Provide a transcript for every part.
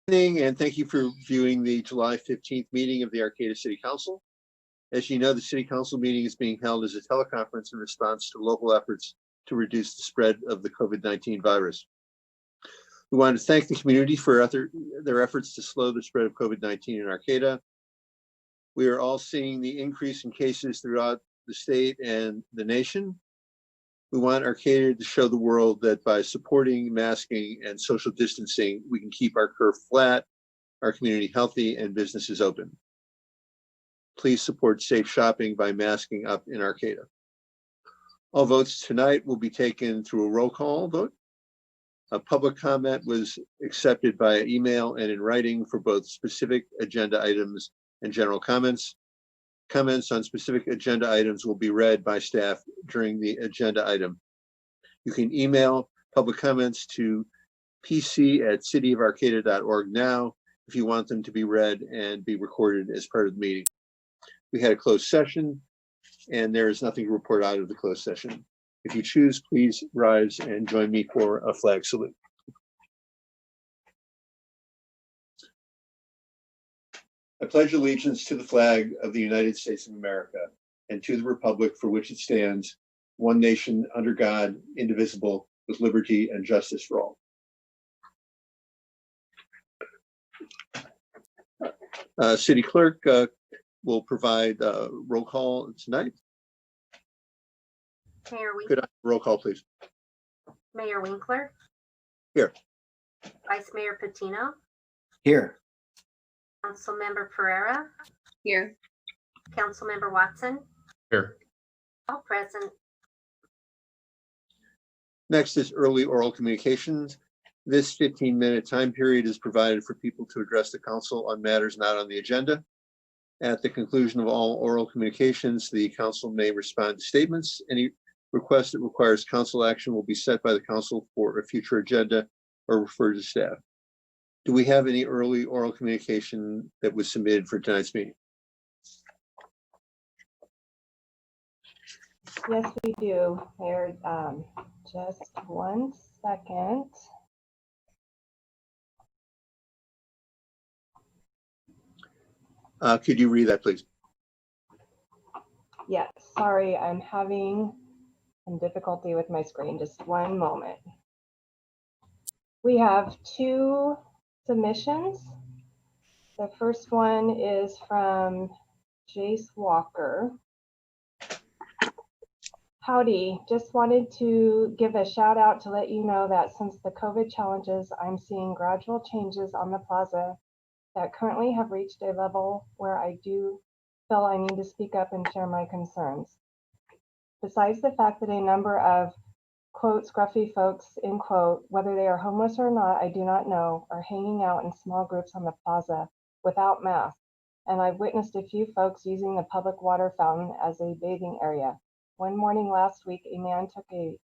Evening, and thank you for viewing the July 15th meeting of the Arcata City Council. As you know, the City Council meeting is being held as a teleconference in response to local efforts to reduce the spread of the COVID-19 virus. We want to thank the community for their efforts to slow the spread of COVID-19 in Arcata. We are all seeing the increase in cases throughout the state and the nation. We want Arcata to show the world that by supporting masking and social distancing, we can keep our curve flat, our community healthy, and businesses open. Please support safe shopping by masking up in Arcata. All votes tonight will be taken through a roll call vote. A public comment was accepted by email and in writing for both specific agenda items and general comments. Comments on specific agenda items will be read by staff during the agenda item. You can email public comments to pc@cityofarcata.org now if you want them to be read and be recorded as part of the meeting. We had a closed session and there is nothing to report out of the closed session. If you choose, please rise and join me for a flag salute. I pledge allegiance to the flag of the United States of America and to the republic for which it stands, one nation under God, indivisible, with liberty and justice for all. City Clerk will provide a roll call tonight. Mayor Winkler. Could I have a roll call, please? Mayor Winkler. Here. Vice Mayor Patino. Here. Councilmember Pereira. Here. Councilmember Watson. Here. All present. Next is early oral communications. This 15-minute time period is provided for people to address the council on matters not on the agenda. At the conclusion of all oral communications, the council may respond to statements. Any request that requires council action will be set by the council for a future agenda or referred to staff. Do we have any early oral communication that was submitted for tonight's meeting? Yes, we do, Mayor. Just 1 second. Could you read that, please? Yes, sorry, I'm having some difficulty with my screen. Just one moment. We have 2 submissions. The first one is from Jace Walker. Howdy, just wanted to give a shout out to let you know that since the COVID challenges, I'm seeing gradual changes on the plaza that currently have reached a level where I do feel I need to speak up and share my concerns. Besides the fact that a number of quote scruffy folks, end quote, whether they are homeless or not, I do not know, are hanging out in small groups on the plaza without masks. And I've witnessed a few folks using the public water fountain as a bathing area. One morning last week, a man took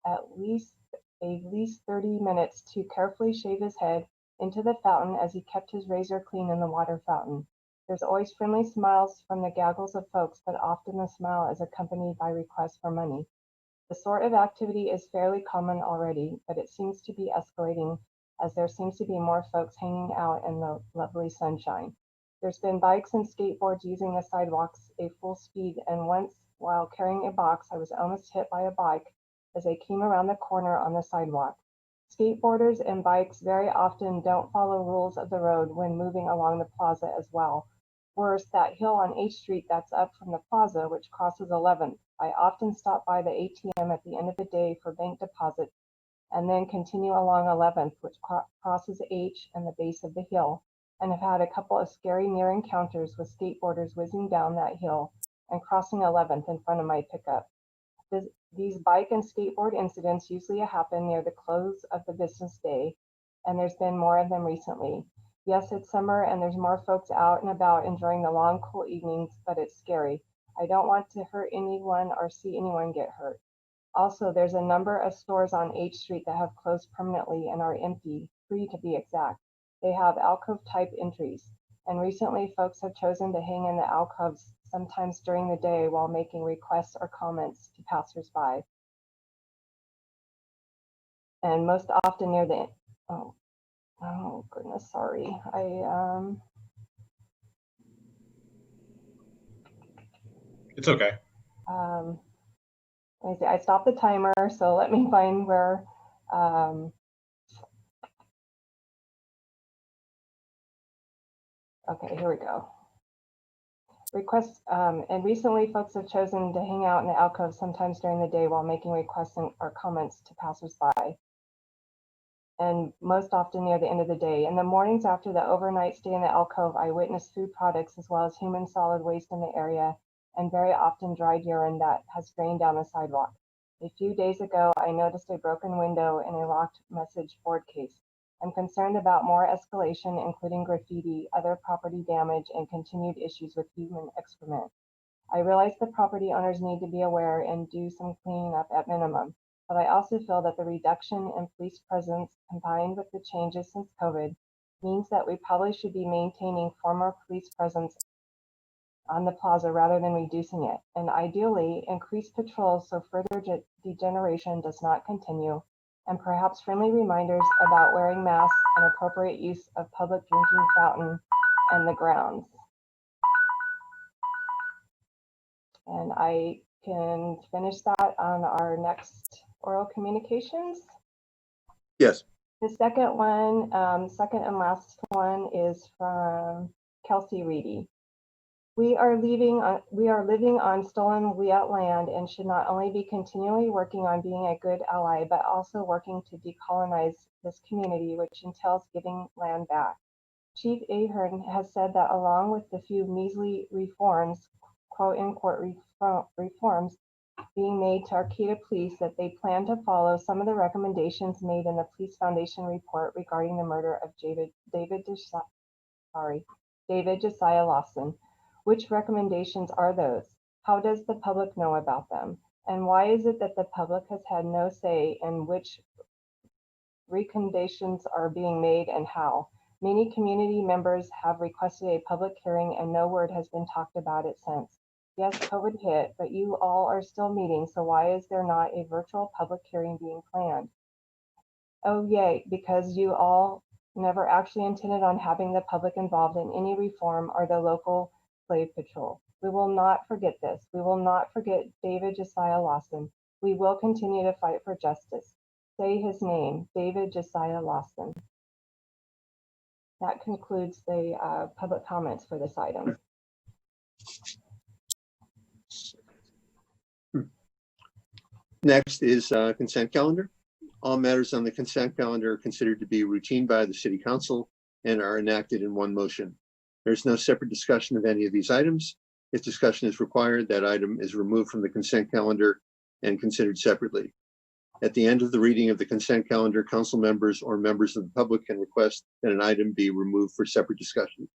at least 30 minutes to carefully shave his head into the fountain as he kept his razor clean in the water fountain. There's always friendly smiles from the gaggles of folks, but often the smile is accompanied by requests for money. The sort of activity is fairly common already, but it seems to be escalating as there seems to be more folks hanging out in the lovely sunshine. There's been bikes and skateboards using the sidewalks at full speed, and once, while carrying a box, I was almost hit by a bike as I came around the corner on the sidewalk. Skateboarders and bikes very often don't follow rules of the road when moving along the plaza as well. Worse, that hill on H Street that's up from the plaza, which crosses 11th. I often stop by the ATM at the end of the day for bank deposits and then continue along 11th, which crosses H and the base of the hill, and have had a couple of scary near encounters with skateboarders whizzing down that hill and crossing 11th in front of my pickup. These bike and skateboard incidents usually happen near the close of the business day, and there's been more of them recently. Yes, it's summer and there's more folks out and about enjoying the long, cool evenings, but it's scary. I don't want to hurt anyone or see anyone get hurt. Also, there's a number of stores on H Street that have closed permanently and are empty, 3 to be exact. They have alcove-type entries, and recently folks have chosen to hang in the alcoves sometimes during the day while making requests or comments to passersby. And most often near the, Oh goodness, sorry. It's okay. Let me see. I stopped the timer, so let me find where. Okay, here we go. Requests, and recently folks have chosen to hang out in the alcove sometimes during the day while making requests or comments to passersby, and most often near the end of the day. In the mornings after the overnight stay in the alcove, I witnessed food products as well as human solid waste in the area, and very often dried urine that has drained down the sidewalk. A few days ago, I noticed a broken window and a locked message board case. I'm concerned about more escalation, including graffiti, other property damage, and continued issues with human excrement. I realize the property owners need to be aware and do some cleaning up at minimum, but I also feel that the reduction in police presence combined with the changes since COVID means that we probably should be maintaining former police presence on the plaza rather than reducing it, and ideally increase patrols so further degeneration does not continue, and perhaps friendly reminders about wearing masks and appropriate use of public drinking fountain and the grounds. And I can finish that on our next oral communications. Yes. The second one, second and last one is from Kelsey Reedy. We are living on stolen Wiyot land and should not only be continually working on being a good ally, but also working to decolonize this community, which entails giving land back. Chief Ahern has said that along with the few measly reforms, quote unquote reforms being made to Arcata Police, that they plan to follow some of the recommendations made in the Police Foundation report regarding the murder of David Josiah Lawson. Which recommendations are those? How does the public know about them? And why is it that the public has had no say in which recommendations are being made and how? Many community members have requested a public hearing and no word has been talked about it since. Yes, COVID hit, but you all are still meeting, so why is there not a virtual public hearing being planned? Oh, yay, because you all never actually intended on having the public involved in any reform or the local slave patrol. We will not forget this. We will not forget David Josiah Lawson. We will continue to fight for justice. Say his name, David Josiah Lawson. That concludes the public comments for this item. Next is consent calendar. All matters on the consent calendar are considered to be routine by the City Council and are enacted in one motion. There's no separate discussion of any of these items. If discussion is required, that item is removed from the consent calendar and considered separately. At the end of the reading of the consent calendar, council members or members of the public can request that an item be removed for separate discussion.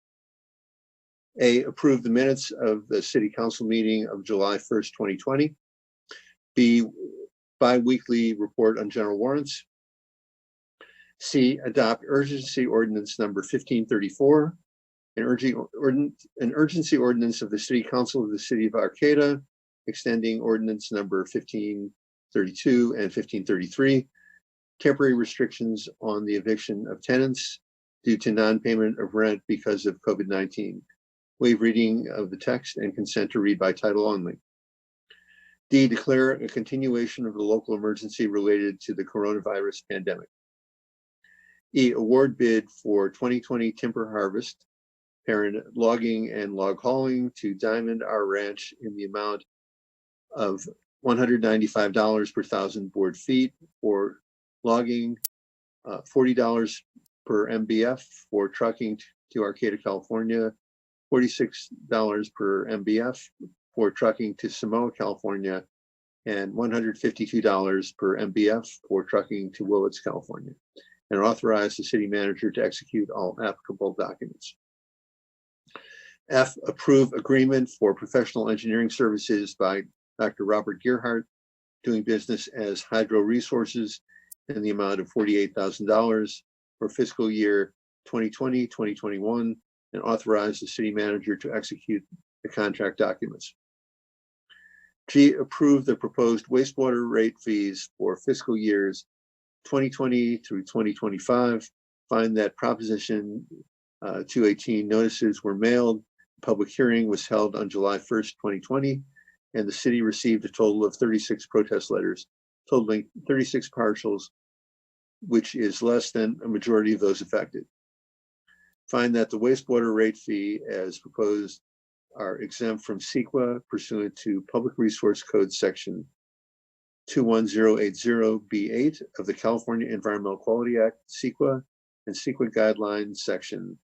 A, approve the minutes of the City Council meeting of July 1st, 2020. B, bi-weekly report on general warrants. C, adopt urgency ordinance number 1534, an urgency ordinance of the City Council of the City of Arcata, extending ordinance number 1532 and 1533, temporary restrictions on the eviction of tenants due to non-payment of rent because of COVID-19. Waive reading of the text and consent to read by title only. D, declare a continuation of the local emergency related to the coronavirus pandemic. E, award bid for 2020 timber harvest, parent logging and log hauling to Diamond R Ranch in the amount of $195 per 1,000 board feet for logging, $40 per MBF for trucking to Arcata, California, $46 per MBF for trucking to Samoa, California, and $152 per MBF for trucking to Willits, California, and authorize the city manager to execute all applicable documents. F, approve agreement for professional engineering services by Dr. Robert Gearhart, doing business as Hydro Resources, in the amount of $48,000 for fiscal year 2020, 2021, and authorize the city manager to execute the contract documents. G, approve the proposed wastewater rate fees for fiscal years 2020 through 2025 Find that Proposition 218 notices were mailed. Public hearing was held on July 1st, 2020, and the city received a total of 36 protest letters, totaling 36 partials, which is less than a majority of those affected. Find that the wastewater rate fee as proposed are exempt from CEQA pursuant to Public Resource Code Section 21080B8 of the California Environmental Quality Act, CEQA, and CEQA Guidelines Section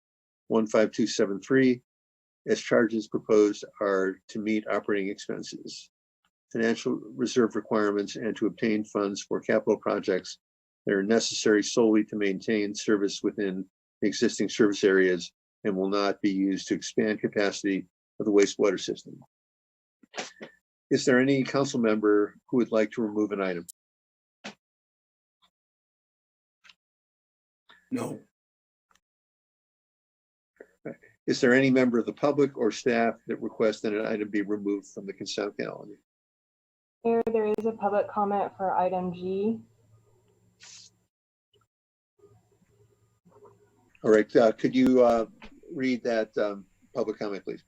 15273, as charges proposed are to meet operating expenses, financial reserve requirements, and to obtain funds for capital projects that are necessary solely to maintain service within existing service areas and will not be used to expand capacity of the wastewater system. Is there any council member who would like to remove an item? No. Is there any member of the public or staff that requests that an item be removed from the consent calendar? There is a public comment for item G. All right, could you read that public comment, please?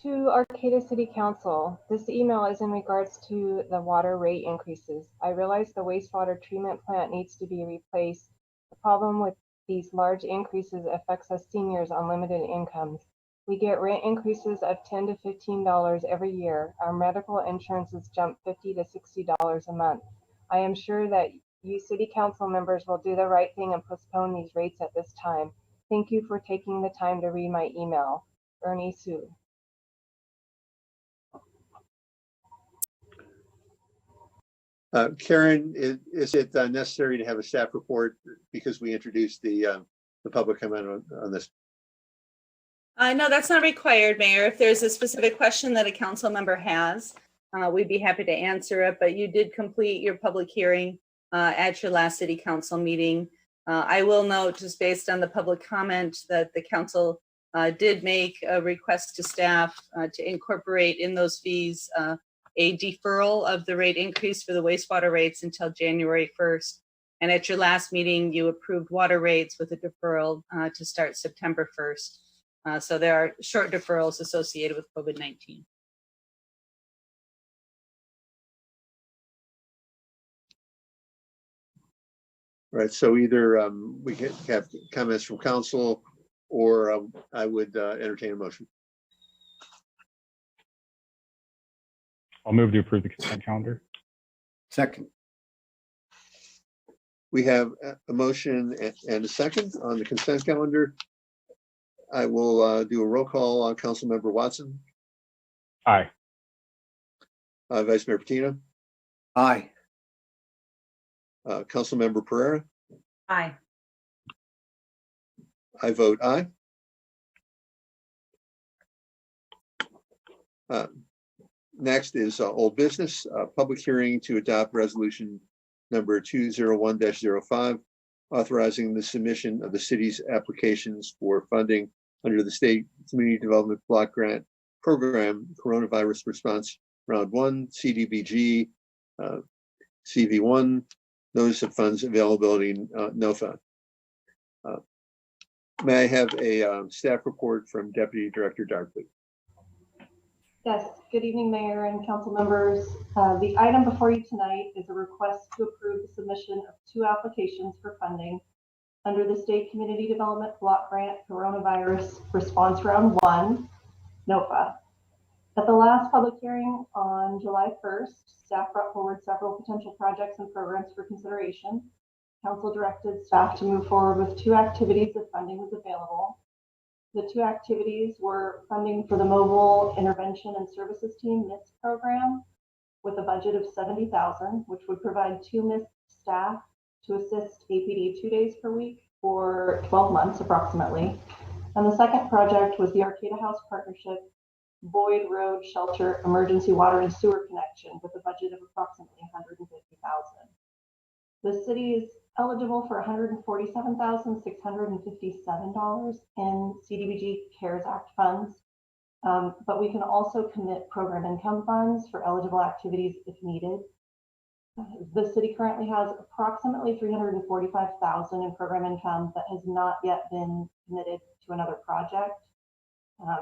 To Arcata City Council, this email is in regards to the water rate increases. I realize the wastewater treatment plant needs to be replaced. The problem with these large increases affects us seniors on limited incomes. We get rent increases of $10 to $15 every year. Our medical insurances jump $50 to $60 a month. I am sure that you city council members will do the right thing and postpone these rates at this time. Thank you for taking the time to read my email. Ernie Sue. Karen, is it necessary to have a staff report because we introduced the public comment on this? No, that's not required, Mayor. If there's a specific question that a council member has, we'd be happy to answer it, but you did complete your public hearing at your last city council meeting. I will note, just based on the public comment, that the council did make a request to staff to incorporate in those fees a deferral of the rate increase for the wastewater rates until January 1st. And at your last meeting, you approved water rates with a deferral to start September 1st. So there are short deferrals associated with COVID-19. Right, so either we can have comments from council or I would entertain a motion. I'll move to approve the consent calendar. Second. We have a motion and a second on the consent calendar. I will do a roll call on Councilmember Watson. Aye. Vice Mayor Patino. Aye. Councilmember Pereira. Aye. I vote aye. Next is old business, public hearing to adopt resolution number 201-05, authorizing the submission of the city's applications for funding under the State Community Development Block Grant Program Coronavirus Response Round 1, CDBG, CV1, Notice of Funds Availability, NOFA. May I have a staff report from Deputy Director Darkley? Yes, good evening, Mayor and council members. The item before you tonight is a request to approve the submission of 2 applications for funding under the State Community Development Block Grant Coronavirus Response Round 1, NOFA. At the last public hearing on July 1st, staff brought forward several potential projects and programs for consideration. Council directed staff to move forward with 2 activities if funding was available. The 2 activities were funding for the Mobile Intervention and Services Team MIST program with a budget of $70,000, which would provide 2 MIST staff to assist APD 2 days per week for 12 months approximately. And the second project was the Arcata House Partnership Boyd Road Shelter Emergency Water and Sewer Connection with a budget of approximately $150,000. The city is eligible for $147,657 in CDBG CARES Act funds, but we can also commit program income funds for eligible activities if needed. The city currently has approximately $345,000 in program income that has not yet been committed to another project.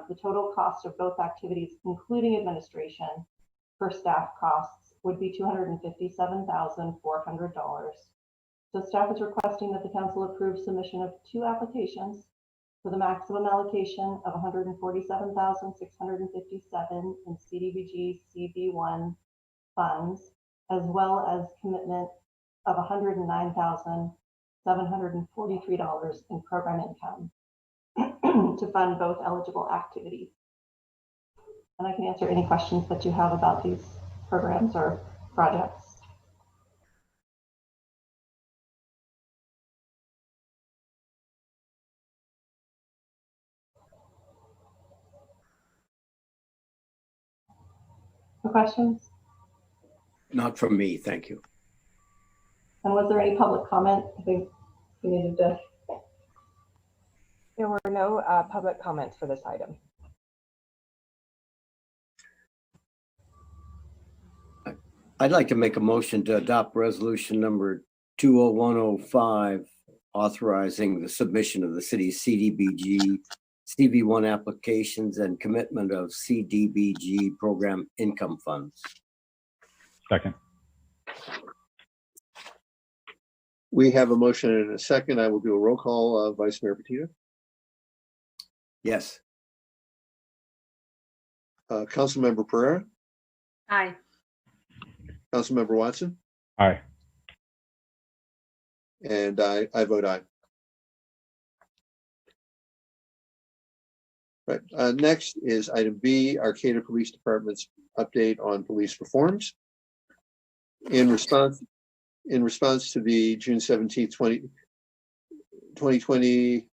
The total cost of both activities, including administration for staff costs, would be $257,400. So staff is requesting that the council approve submission of 2 applications with a maximum allocation of $147,657 in CDBG CB1 funds, as well as commitment of $109,743 in program income to fund both eligible activities. And I can answer any questions that you have about these programs or projects. No questions? Not from me, thank you. And was there any public comment? I think we needed to. There were no public comments for this item. I'd like to make a motion to adopt resolution number 20105, authorizing the submission of the city's CDBG CV1 applications and commitment of CDBG program income funds. Second. We have a motion and a second. I will do a roll call. Vice Mayor Petito, Yes. Councilmember Pereira, Aye. Councilmember Watson, Aye. and I vote aye. Right. Next is item B, Arcata Police Department's update on police reforms. In response to the June 17th, 2020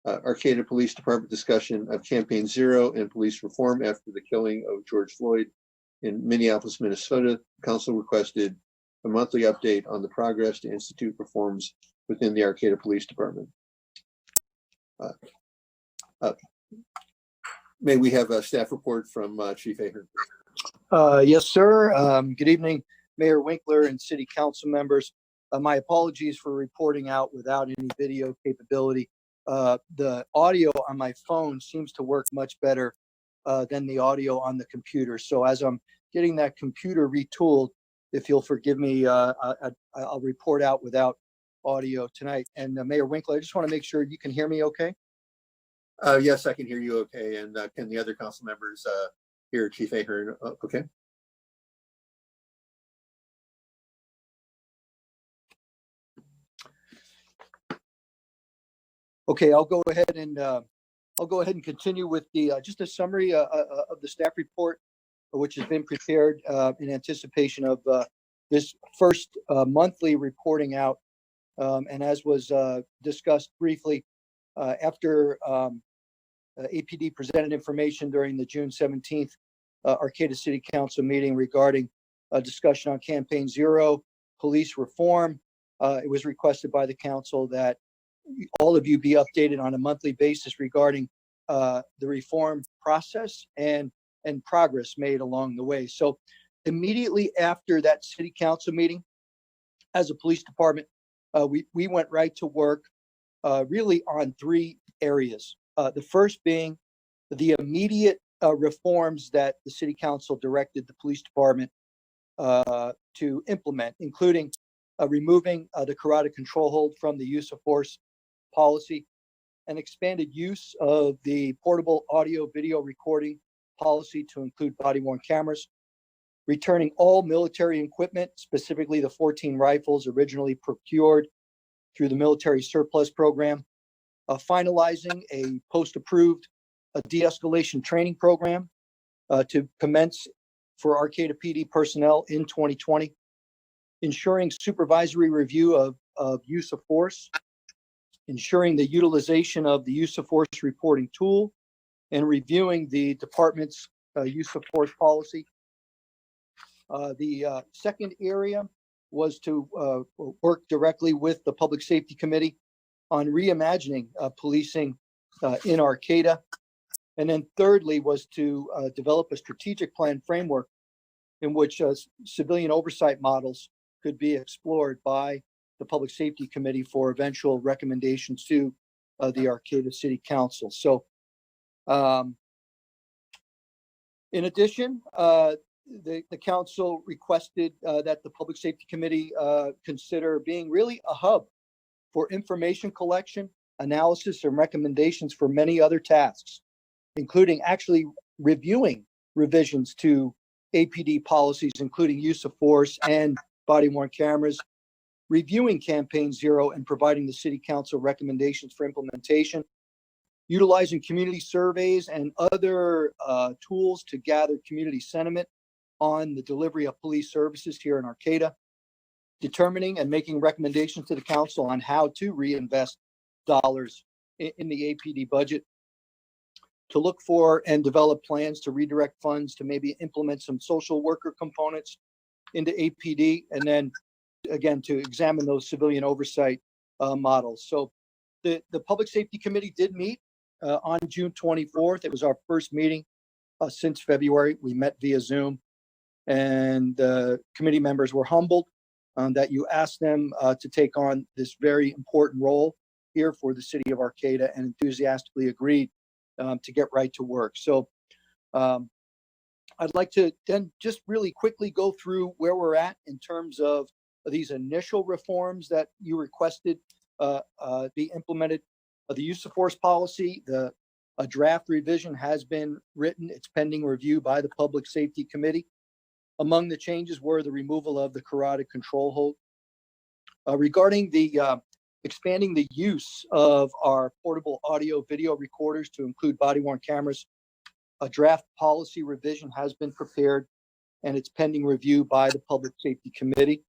Arcata Police Department discussion of Campaign Zero and police reform after the killing of George Floyd in Minneapolis, Minnesota, council requested a monthly update on the progress to institute reforms within the Arcata Police Department. May we have a staff report from Chief Ahern? Yes, sir. Good evening, Mayor Winkler and City Council members. My apologies for reporting out without any video capability. The audio on my phone seems to work much better than the audio on the computer. So as I'm getting that computer retooled, if you'll forgive me, I'll report out without audio tonight. And Mayor Winkler, I just want to make sure you can hear me okay. Yes, I can hear you okay. And can the other council members hear Chief Ahern? Okay. Okay, I'll go ahead and continue with the just a summary of the staff report, which has been prepared in anticipation of this first monthly reporting out. And as was discussed briefly, after APD presented information during the June 17th Arcata City Council meeting regarding a discussion on Campaign Zero, police reform, it was requested by the council that all of you be updated on a monthly basis regarding the reform process and progress made along the way. So immediately after that city council meeting, as a police department, we went right to work really on 3 areas. The first being the immediate reforms that the city council directed the police department to implement, including removing the carotid control hold from the use of force policy and expanded use of the portable audio video recording policy to include body-worn cameras, returning all military equipment, specifically the 14 rifles originally procured through the military surplus program, finalizing a post-approved de-escalation training program to commence for Arcata PD personnel in 2020, ensuring supervisory review of use of force, ensuring the utilization of the use of force reporting tool, and reviewing the department's use of force policy. The second area was to work directly with the Public Safety Committee on reimagining policing in Arcata. And then thirdly was to develop a strategic plan framework in which civilian oversight models could be explored by the Public Safety Committee for eventual recommendations to the Arcata City Council. So, in addition, the council requested that the Public Safety Committee consider being really a hub for information collection, analysis, and recommendations for many other tasks, including actually reviewing revisions to APD policies, including use of force and body-worn cameras, reviewing Campaign Zero and providing the City Council recommendations for implementation, utilizing community surveys and other tools to gather community sentiment on the delivery of police services here in Arcata, determining and making recommendations to the council on how to reinvest dollars in the APD budget, to look for and develop plans to redirect funds to maybe implement some social worker components into APD, and then again to examine those civilian oversight models. So the Public Safety Committee did meet on June 24th. It was our first meeting since February. We met via Zoom, and the committee members were humbled that you asked them to take on this very important role here for the city of Arcata, and enthusiastically agreed to get right to work. So I'd like to then just really quickly go through where we're at in terms of these initial reforms that you requested be implemented. The use of force policy, a draft revision has been written. It's pending review by the Public Safety Committee. Among the changes were the removal of the carotid control hold. Regarding the expanding the use of our portable audio video recorders to include body-worn cameras, a draft policy revision has been prepared and it's pending review by the Public Safety Committee.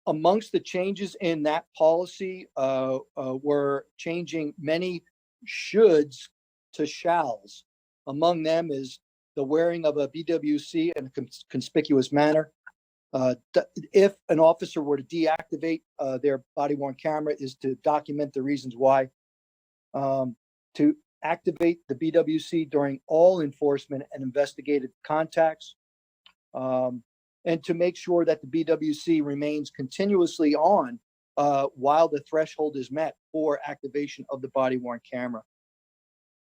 Amongst the changes in that policy were changing many shoulds to shalls. Among them is the wearing of a BWC in a conspicuous manner. If an officer were to deactivate their body-worn camera, is to document the reasons why. To activate the BWC during all enforcement and investigative contacts. And to make sure that the BWC remains continuously on while the threshold is met for activation of the body-worn camera.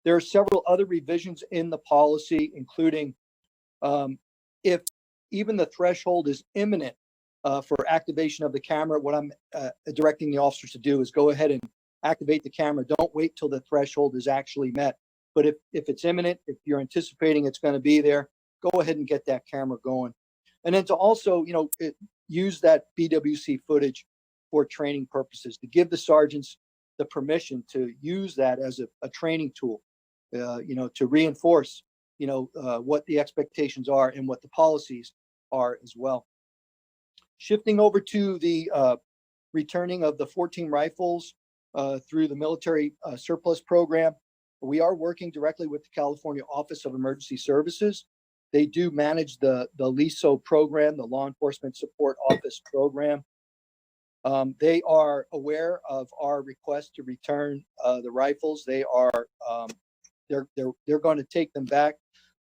There are several other revisions in the policy, including if even the threshold is imminent for activation of the camera, what I'm directing the officers to do is go ahead and activate the camera. Don't wait till the threshold is actually met. But if it's imminent, if you're anticipating it's going to be there, go ahead and get that camera going. And then to also, use that BWC footage for training purposes, to give the sergeants the permission to use that as a training tool, to reinforce, what the expectations are and what the policies are as well. Shifting over to the returning of the 14 rifles through the military surplus program, we are working directly with the California Office of Emergency Services. They do manage the LISO program, the Law Enforcement Support Office program. They are aware of our request to return the rifles. They are they're going to take them back,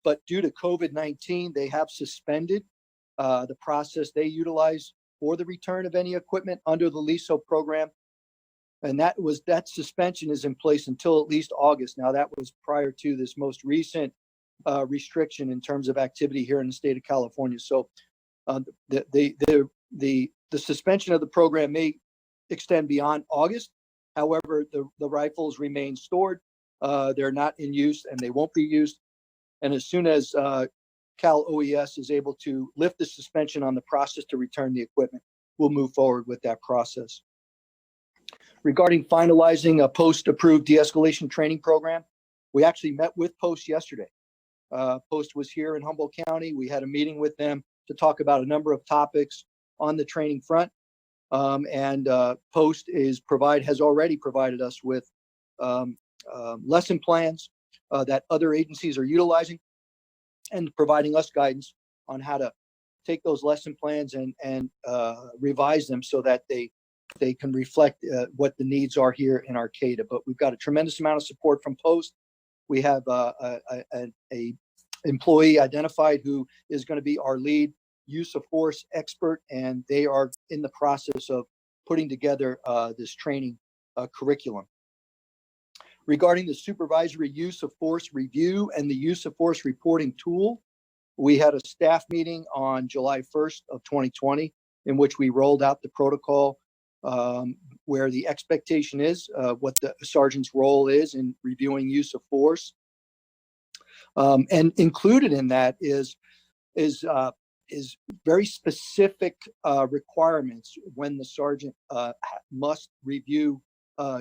but due to COVID-19, they have suspended the process they utilize for the return of any equipment under the LISO program. And that suspension is in place until at least August. Now, that was prior to this most recent restriction in terms of activity here in the state of California. So the suspension of the program may extend beyond August. However, the rifles remain stored. They're not in use and they won't be used. And as soon as Cal OES is able to lift the suspension on the process to return the equipment, we'll move forward with that process. Regarding finalizing a post-approved de-escalation training program, we actually met with Post yesterday. Post was here in Humboldt County. We had a meeting with them to talk about a number of topics on the training front. Post has already provided us with lesson plans that other agencies are utilizing and providing us guidance on how to take those lesson plans and revise them so that they can reflect what the needs are here in Arcata. But we've got a tremendous amount of support from Post. We have a employee identified who is going to be our lead use of force expert, and they are in the process of putting together this training curriculum. Regarding the supervisory use of force review and the use of force reporting tool, we had a staff meeting on July 1st of 2020 in which we rolled out the protocol where the expectation is what the sergeant's role is in reviewing use of force. And included in that is very specific requirements when the sergeant must review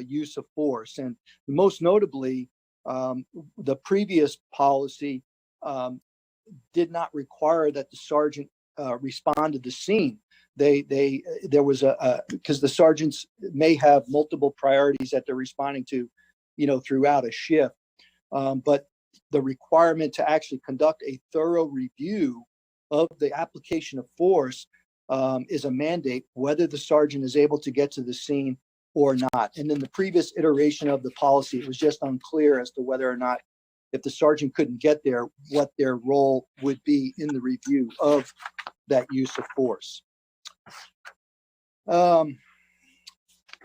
use of force. And most notably, the previous policy did not require that the sergeant respond to the scene. There was because the sergeants may have multiple priorities that they're responding to, throughout a shift. But the requirement to actually conduct a thorough review of the application of force is a mandate, whether the sergeant is able to get to the scene or not. And in the previous iteration of the policy, it was just unclear as to whether or not, if the sergeant couldn't get there, what their role would be in the review of that use of force.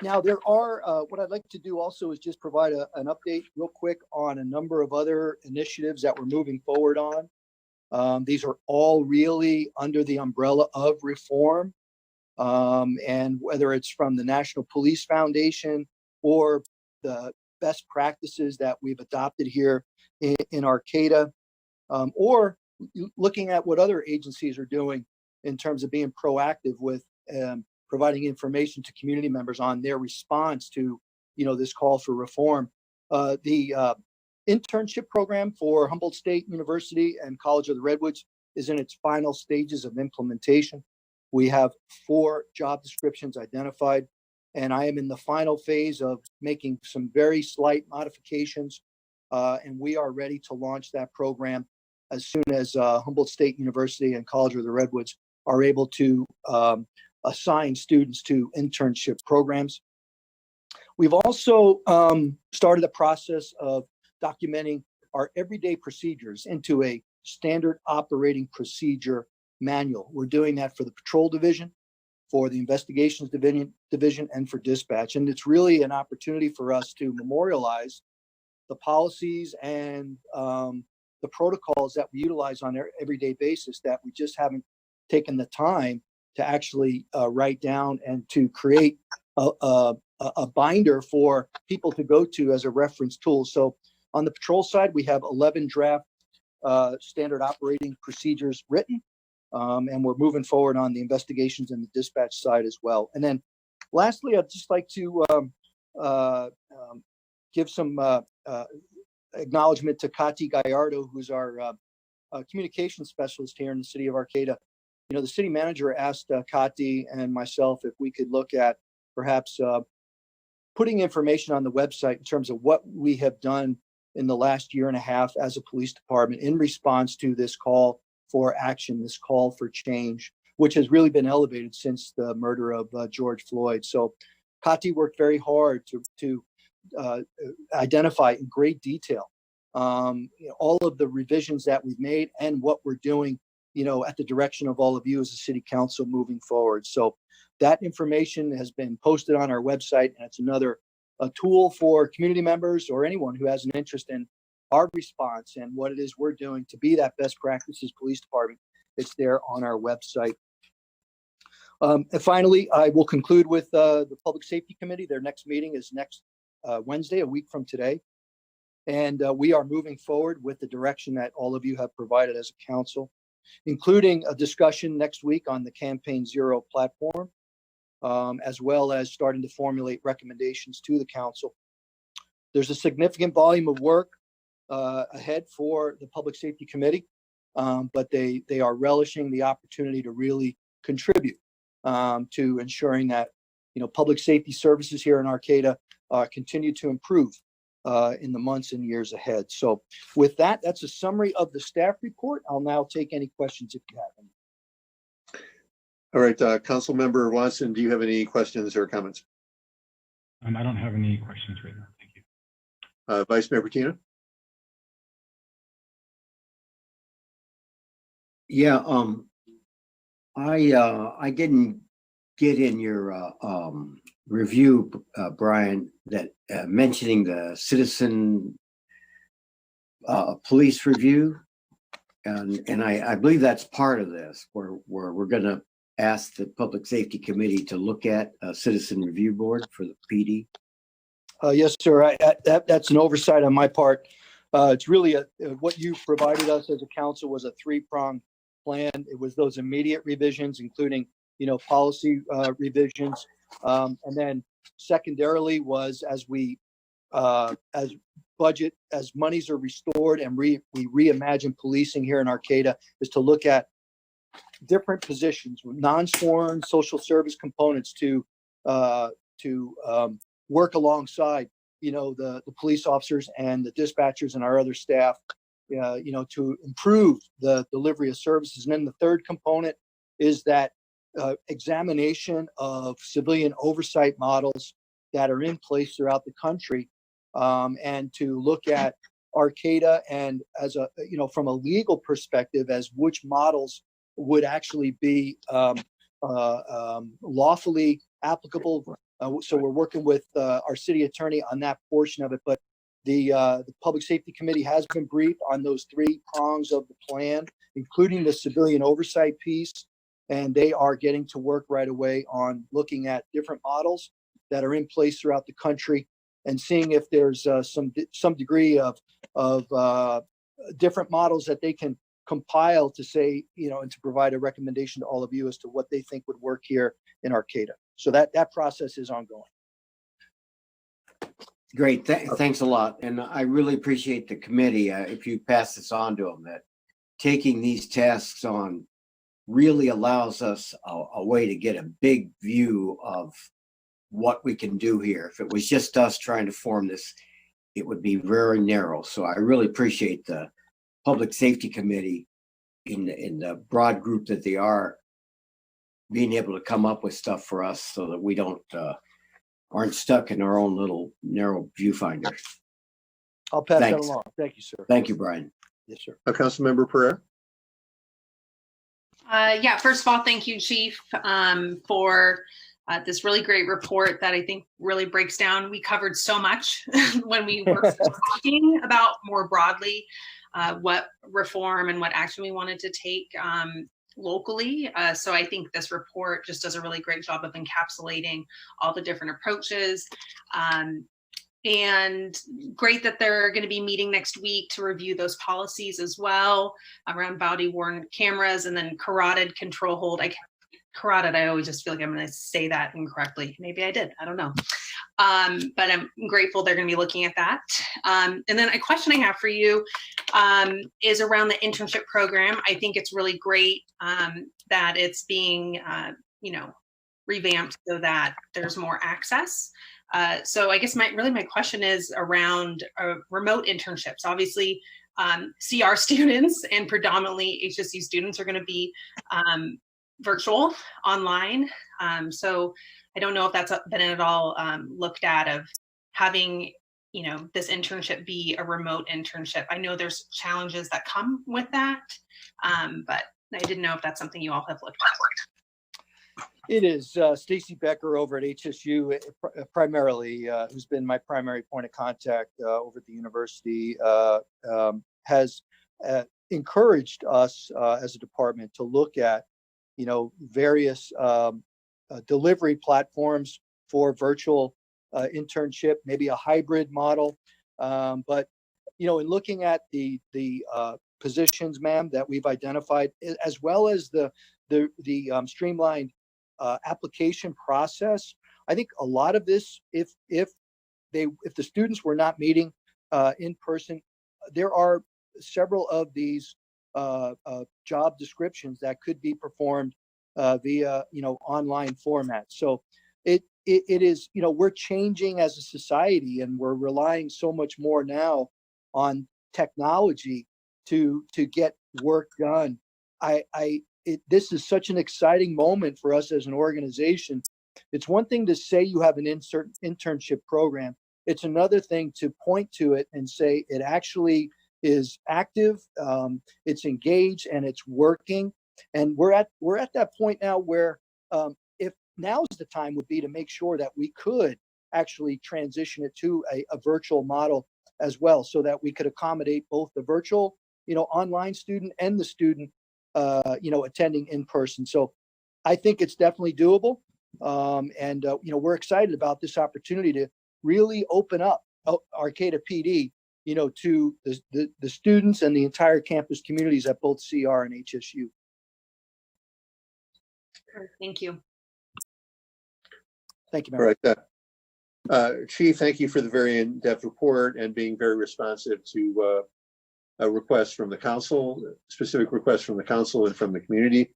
Now, there are, what I'd like to do also is just provide an update real quick on a number of other initiatives that we're moving forward on. These are all really under the umbrella of reform. And whether it's from the National Police Foundation or the best practices that we've adopted here in Arcata, or looking at what other agencies are doing in terms of being proactive with providing information to community members on their response to, this call for reform. The internship program for Humboldt State University and College of the Redwoods is in its final stages of implementation. We have 4 job descriptions identified, and I am in the final phase of making some very slight modifications, and we are ready to launch that program as soon as Humboldt State University and College of the Redwoods are able to assign students to internship programs. We've also started the process of documenting our everyday procedures into a standard operating procedure manual. We're doing that for the patrol division, for the investigations division, and for dispatch. And it's really an opportunity for us to memorialize the policies and the protocols that we utilize on an everyday basis that we just haven't taken the time to actually write down and to create a binder for people to go to as a reference tool. So on the patrol side, we have 11 draft standard operating procedures written, and we're moving forward on the investigations and the dispatch side as well. And then lastly, I'd just like to give some acknowledgement to Kati Gallardo, who's our communications specialist here in the city of Arcata. The city manager asked Kati and myself if we could look at perhaps putting information on the website in terms of what we have done in the last year and a half as a police department in response to this call for action, this call for change, which has really been elevated since the murder of George Floyd. So Kati worked very hard to identify in great detail all of the revisions that we've made and what we're doing, at the direction of all of you as a city council moving forward. So that information has been posted on our website, and it's another tool for community members or anyone who has an interest in our response and what it is we're doing to be that best practices police department. It's there on our website. And finally, I will conclude with the Public Safety Committee. Their next meeting is next Wednesday, a week from today. And we are moving forward with the direction that all of you have provided as a council, including a discussion next week on the Campaign Zero platform, as well as starting to formulate recommendations to the council. There's a significant volume of work ahead for the Public Safety Committee, but they are relishing the opportunity to really contribute to ensuring that public safety services here in Arcata continue to improve in the months and years ahead. So with that, that's a summary of the staff report. I'll now take any questions if you have any. All right, Council Member Watson, do you have any questions or comments? I don't have any questions right now. Thank you. Vice Mayor Patino? Yeah, I didn't get in your review, Brian, that mentioning the citizen police review. And I believe that's part of this, where we're going to ask the Public Safety Committee to look at a citizen review board for the PD. Yes, sir. That's an oversight on my part. It's really what you provided us as a council was a three-pronged plan. It was those immediate revisions, including, policy revisions. And then secondarily was as monies are restored and we reimagine policing here in Arcata, is to look at different positions, non-sworn social service components to work alongside, the police officers and the dispatchers and our other staff, to improve the delivery of services. And then the third component is that examination of civilian oversight models that are in place throughout the country, and to look at Arcata and as from a legal perspective, as which models would actually be lawfully applicable. So we're working with our city attorney on that portion of it. But the Public Safety Committee has been briefed on those three prongs of the plan, including the civilian oversight piece. And they are getting to work right away on looking at different models that are in place throughout the country and seeing if there's some degree of different models that they can compile to say, and to provide a recommendation to all of you as to what they think would work here in Arcata. So that process is ongoing. Great, thanks a lot. And I really appreciate the committee, if you pass this on to them, that taking these tasks on really allows us a way to get a big view of what we can do here. If it was just us trying to form this, it would be very narrow. So I really appreciate the Public Safety Committee in the broad group that they are, being able to come up with stuff for us so that we aren't stuck in our own little narrow viewfinder. I'll pass that Thanks. along. Thank you, sir. Thank you, Brian. Yes, sir. Councilmember Pereira. Yeah, first of all, thank you, Chief, for this really great report that I think really breaks down. We covered so much when we were talking about more broadly what reform and what action we wanted to take locally. So I think this report just does a really great job of encapsulating all the different approaches. And great that they're going to be meeting next week to review those policies as well around body-worn cameras and then carotid control hold. Carotid, I always just feel like I'm going to say that incorrectly. Maybe I did. I don't know. But I'm grateful they're going to be looking at that. And then a question I have for you is around the internship program. I think it's really great that it's being, revamped so that there's more access. So I guess my question is around remote internships. Obviously, CR students and predominantly HSU students are going to be virtual online. So I don't know if that's been at all looked at of having, this internship be a remote internship. I know there's challenges that come with that, but I didn't know if that's something you all have looked at. It is Stacy Becker over at HSU, primarily, who's been my primary point of contact over at the university, has encouraged us as a department to look at, various delivery platforms for virtual internship, maybe a hybrid model. But, in looking at the positions, ma'am, that we've identified, as well as the streamlined application process, I think a lot of this, if the students were not meeting in person, there are several of these job descriptions that could be performed via online format. So it is, we're changing as a society and we're relying so much more now on technology to get work done. This is such an exciting moment for us as an organization. It's one thing to say you have an internship program. It's another thing to point to it and say it actually is active, it's engaged, and it's working. And we're at that point now where if now's the time would be to make sure that we could actually transition it to a virtual model as well, so that we could accommodate both the virtual, online student and the student, attending in person. So I think it's definitely doable. We're excited about this opportunity to really open up Arcata PD, to the students and the entire campus communities at both CR and HSU. Thank you. Thank you, All Mayor. right. Chief, thank you for the very in-depth report and being very responsive to requests from the council, specific requests from the council and from the community.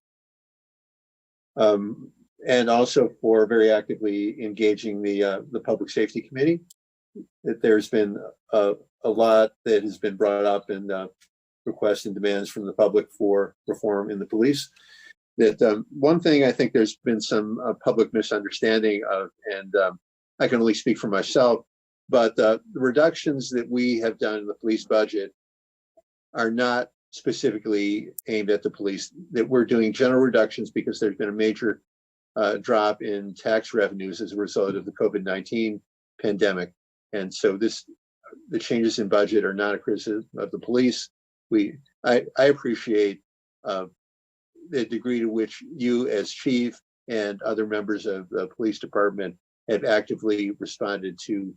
And also for very actively engaging the Public Safety Committee. That there's been a lot that has been brought up and requests and demands from the public for reform in the police. That one thing I think there's been some public misunderstanding of, and I can only speak for myself, but the reductions that we have done in the police budget are not specifically aimed at the police. That we're doing general reductions because there's been a major drop in tax revenues as a result of the COVID-19 pandemic. And so the changes in budget are not a criticism of the police. I appreciate the degree to which you as chief and other members of the police department have actively responded to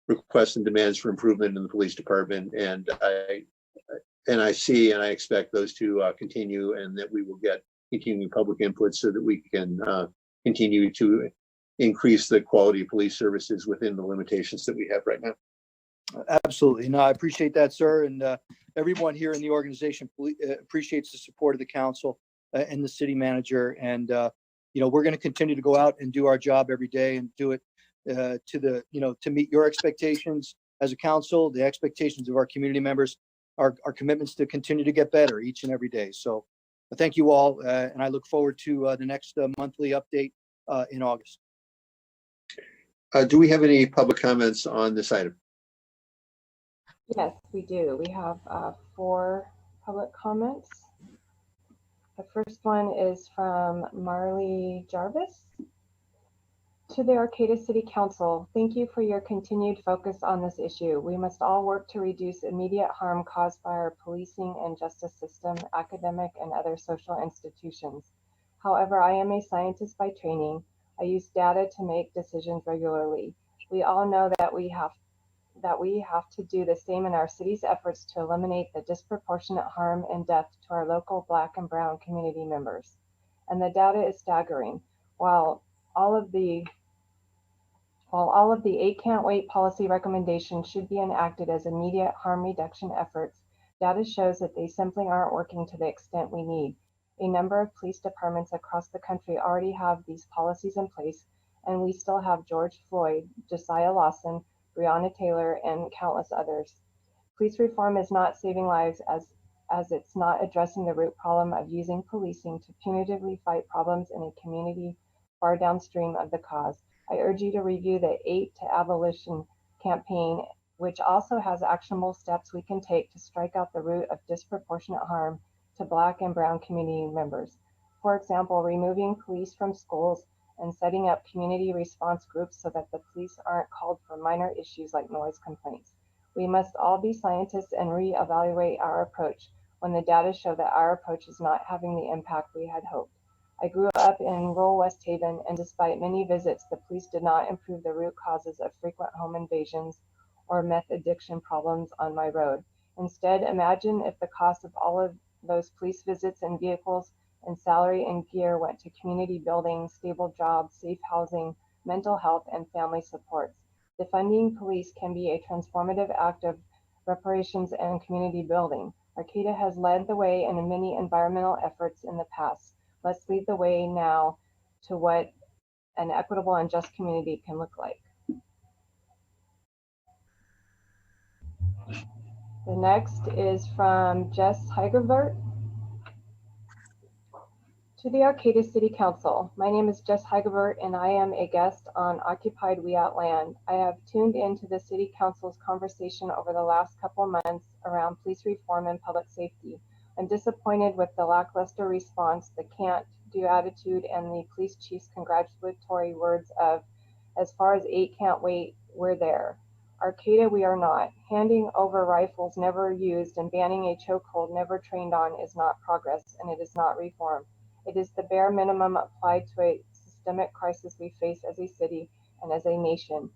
requests and demands for improvement in the police department. And I see and I expect those to continue, and that we will get continuing public input so that we can continue to increase the quality of police services within the limitations that we have right now. Absolutely. No, I appreciate that, sir. And everyone here in the organization appreciates the support of the council and the city manager. And, we're going to continue to go out and do our job every day and do it to meet your expectations as a council, the expectations of our community members, our commitments to continue to get better each and every day. So thank you all. And I look forward to the next monthly update in August. Do we have any public comments on this item? Yes, we do. We have 4 public comments. The first one is from Marley Jarvis. To the Arcata City Council, thank you for your continued focus on this issue. We must all work to reduce immediate harm caused by our policing and justice system, academic and other social institutions. However, I am a scientist by training. I use data to make decisions regularly. We all know that we have to do the same in our city's efforts to eliminate the disproportionate harm and death to our local Black and Brown community members. And the data is staggering. While all of the 8 can't wait policy recommendations should be enacted as immediate harm reduction efforts, data shows that they simply aren't working to the extent we need. A number of police departments across the country already have these policies in place, and we still have George Floyd, Josiah Lawson, Breonna Taylor, and countless others. Police reform is not saving lives as it's not addressing the root problem of using policing to punitively fight problems in a community far downstream of the cause. I urge you to review the 8 to Abolition campaign, which also has actionable steps we can take to strike out the root of disproportionate harm to Black and Brown community members. For example, removing police from schools and setting up community response groups so that the police aren't called for minor issues like noise complaints. We must all be scientists and reevaluate our approach when the data show that our approach is not having the impact we had hoped. I grew up in rural West Haven, and despite many visits, the police did not improve the root causes of frequent home invasions or meth addiction problems on my road. Instead, imagine if the cost of all of those police visits and vehicles and salary and gear went to community building, stable jobs, safe housing, mental health, and family supports. Defunding police can be a transformative act of reparations and community building. Arcata has led the way in many environmental efforts in the past. Let's lead the way now to what an equitable and just community can look like. The next is from Jess Heigevert. To the Arcata City Council, my name is Jess Heigevert and I am a guest on Occupied We Out Land. I have tuned into the City Council's conversation over the last couple of months around police reform and public safety. I'm disappointed with the lackluster response, the can't-do attitude, and the police chief's congratulatory words of, "As far as 8 can't wait, we're there." Arcata, we are not. Handing over rifles never used and banning a chokehold never trained on is not progress, and it is not reform. It is the bare minimum applied to a systemic crisis we face as a city and as a nation.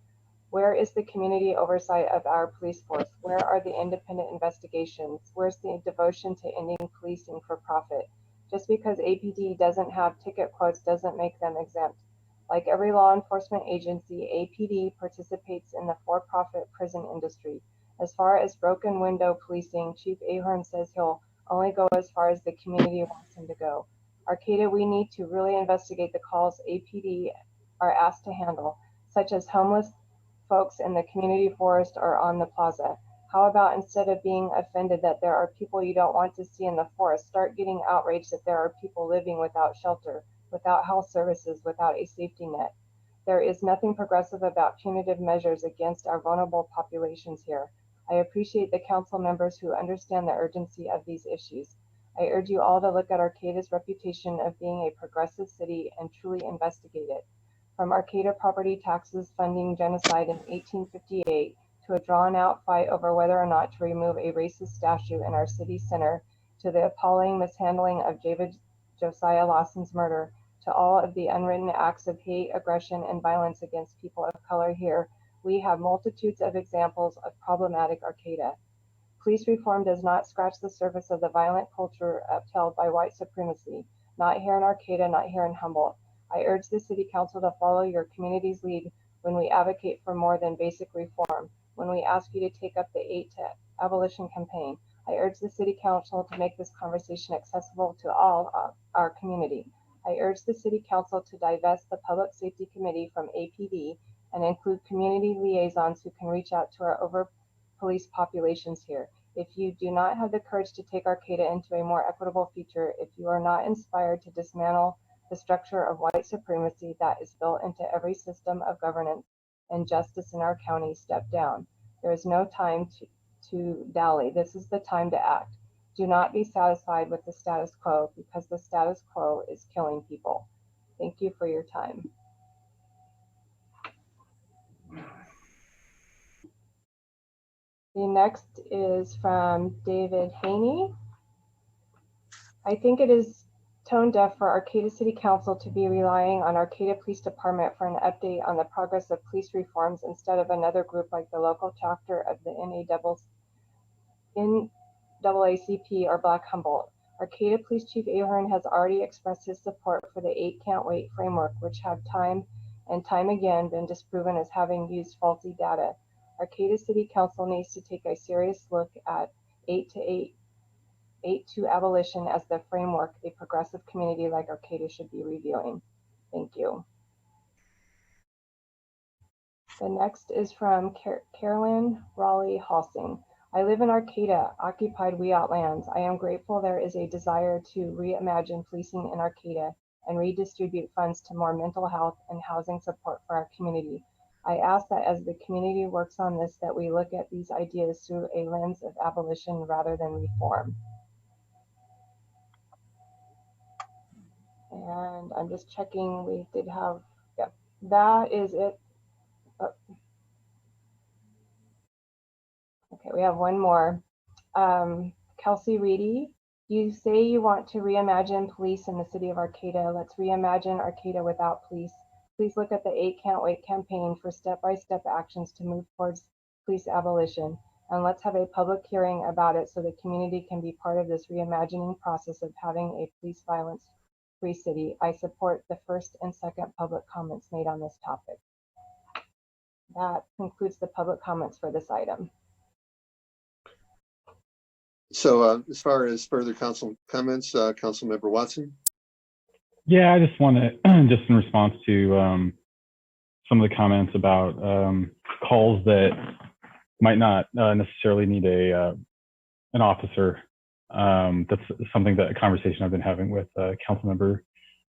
Where is the community oversight of our police force? Where are the independent investigations? Where's the devotion to ending policing for profit? Just because APD doesn't have ticket quotes doesn't make them exempt. Like every law enforcement agency, APD participates in the for-profit prison industry. As far as broken window policing, Chief Ahern says he'll only go as far as the community wants him to go. Arcata, we need to really investigate the calls APD are asked to handle, such as homeless folks in the community forest or on the plaza. How about instead of being offended that there are people you don't want to see in the forest, start getting outraged that there are people living without shelter, without health services, without a safety net. There is nothing progressive about punitive measures against our vulnerable populations here. I appreciate the council members who understand the urgency of these issues. I urge you all to look at Arcata's reputation of being a progressive city and truly investigate it. From Arcata property taxes funding genocide in 1858 to a drawn-out fight over whether or not to remove a racist statue in our city center, to the appalling mishandling of David Josiah Lawson's murder, to all of the unwritten acts of hate, aggression, and violence against people of color here, we have multitudes of examples of problematic Arcata. Police reform does not scratch the surface of the violent culture upheld by white supremacy, not here in Arcata, not here in Humboldt. I urge the City Council to follow your community's lead when we advocate for more than basic reform, when we ask you to take up the 8 to Abolition campaign. I urge the City Council to make this conversation accessible to all of our community. I urge the City Council to divest the Public Safety Committee from APD and include community liaisons who can reach out to our over-policed populations here. If you do not have the courage to take Arcata into a more equitable future, if you are not inspired to dismantle the structure of white supremacy that is built into every system of governance and justice in our county, step down. There is no time to dally. This is the time to act. Do not be satisfied with the status quo, because the status quo is killing people. Thank you for your time. The next is from David Haney. I think it is tone deaf for Arcata City Council to be relying on Arcata Police Department for an update on the progress of police reforms instead of another group like the local chapter of the NAACP or Black Humboldt. Arcata Police Chief Ahern has already expressed his support for the 8 Can't Wait framework, which have time and time again been disproven as having used faulty data. Arcata City Council needs to take a serious look at 8 to Abolition as the framework a progressive community like Arcata should be reviewing. Thank you. The next is from Carolyn Raleigh Halsing. I live in Arcata, occupied We Outlands. I am grateful there is a desire to reimagine policing in Arcata and redistribute funds to more mental health and housing support for our community. I ask that as the community works on this, that we look at these ideas through a lens of abolition rather than reform. And I'm just checking, we did have, yeah, that is it. Oh. Okay, we have one more. Kelsey Reedy, you say you want to reimagine police in the city of Arcata. Let's reimagine Arcata without police. Please look at the 8 Can't Wait campaign for step-by-step actions to move towards police abolition. And let's have a public hearing about it so the community can be part of this reimagining process of having a police violence-free city. I support the first and second public comments made on this topic. That concludes the public comments for this item. So as far as further council comments, Councilmember Watson? Yeah, I just want to, just in response to some of the comments about calls that might not necessarily need an officer. That's something that a conversation I've been having with Councilmember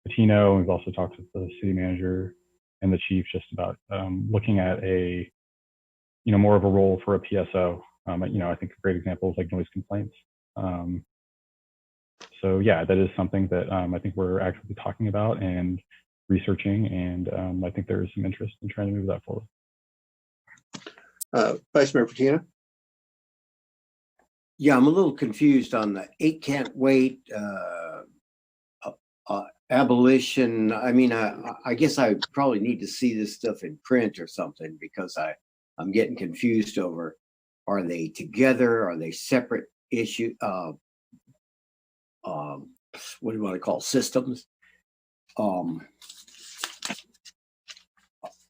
Patino. We've also talked with the city manager and the chief just about looking at a, more of a role for a PSO. I think a great example is like noise complaints. So yeah, that is something that I think we're actively talking about and researching, and I think there is some interest in trying to move that forward. Vice Mayor Patino? Yeah, I'm a little confused on the 8 can't wait, abolition. I mean, I guess I probably need to see this stuff in print or something, because I'm getting confused over, are they together? Are they separate issue? What do you want to call systems?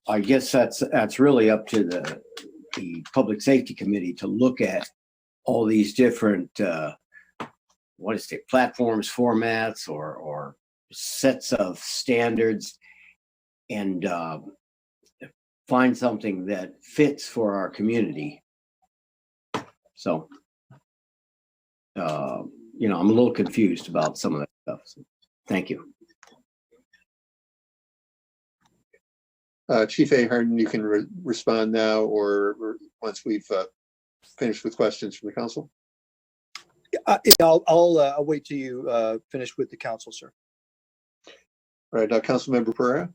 I guess that's really up to the Public Safety Committee to look at all these different platforms, formats, or sets of standards, and find something that fits for our community. So, you know, I'm a little confused about some of that stuff. So, thank you. Chief A. Harden, you can respond now, or once we've finished with questions from the council. I'll wait till you finish with the council, sir. All right, Councilmember Pereira.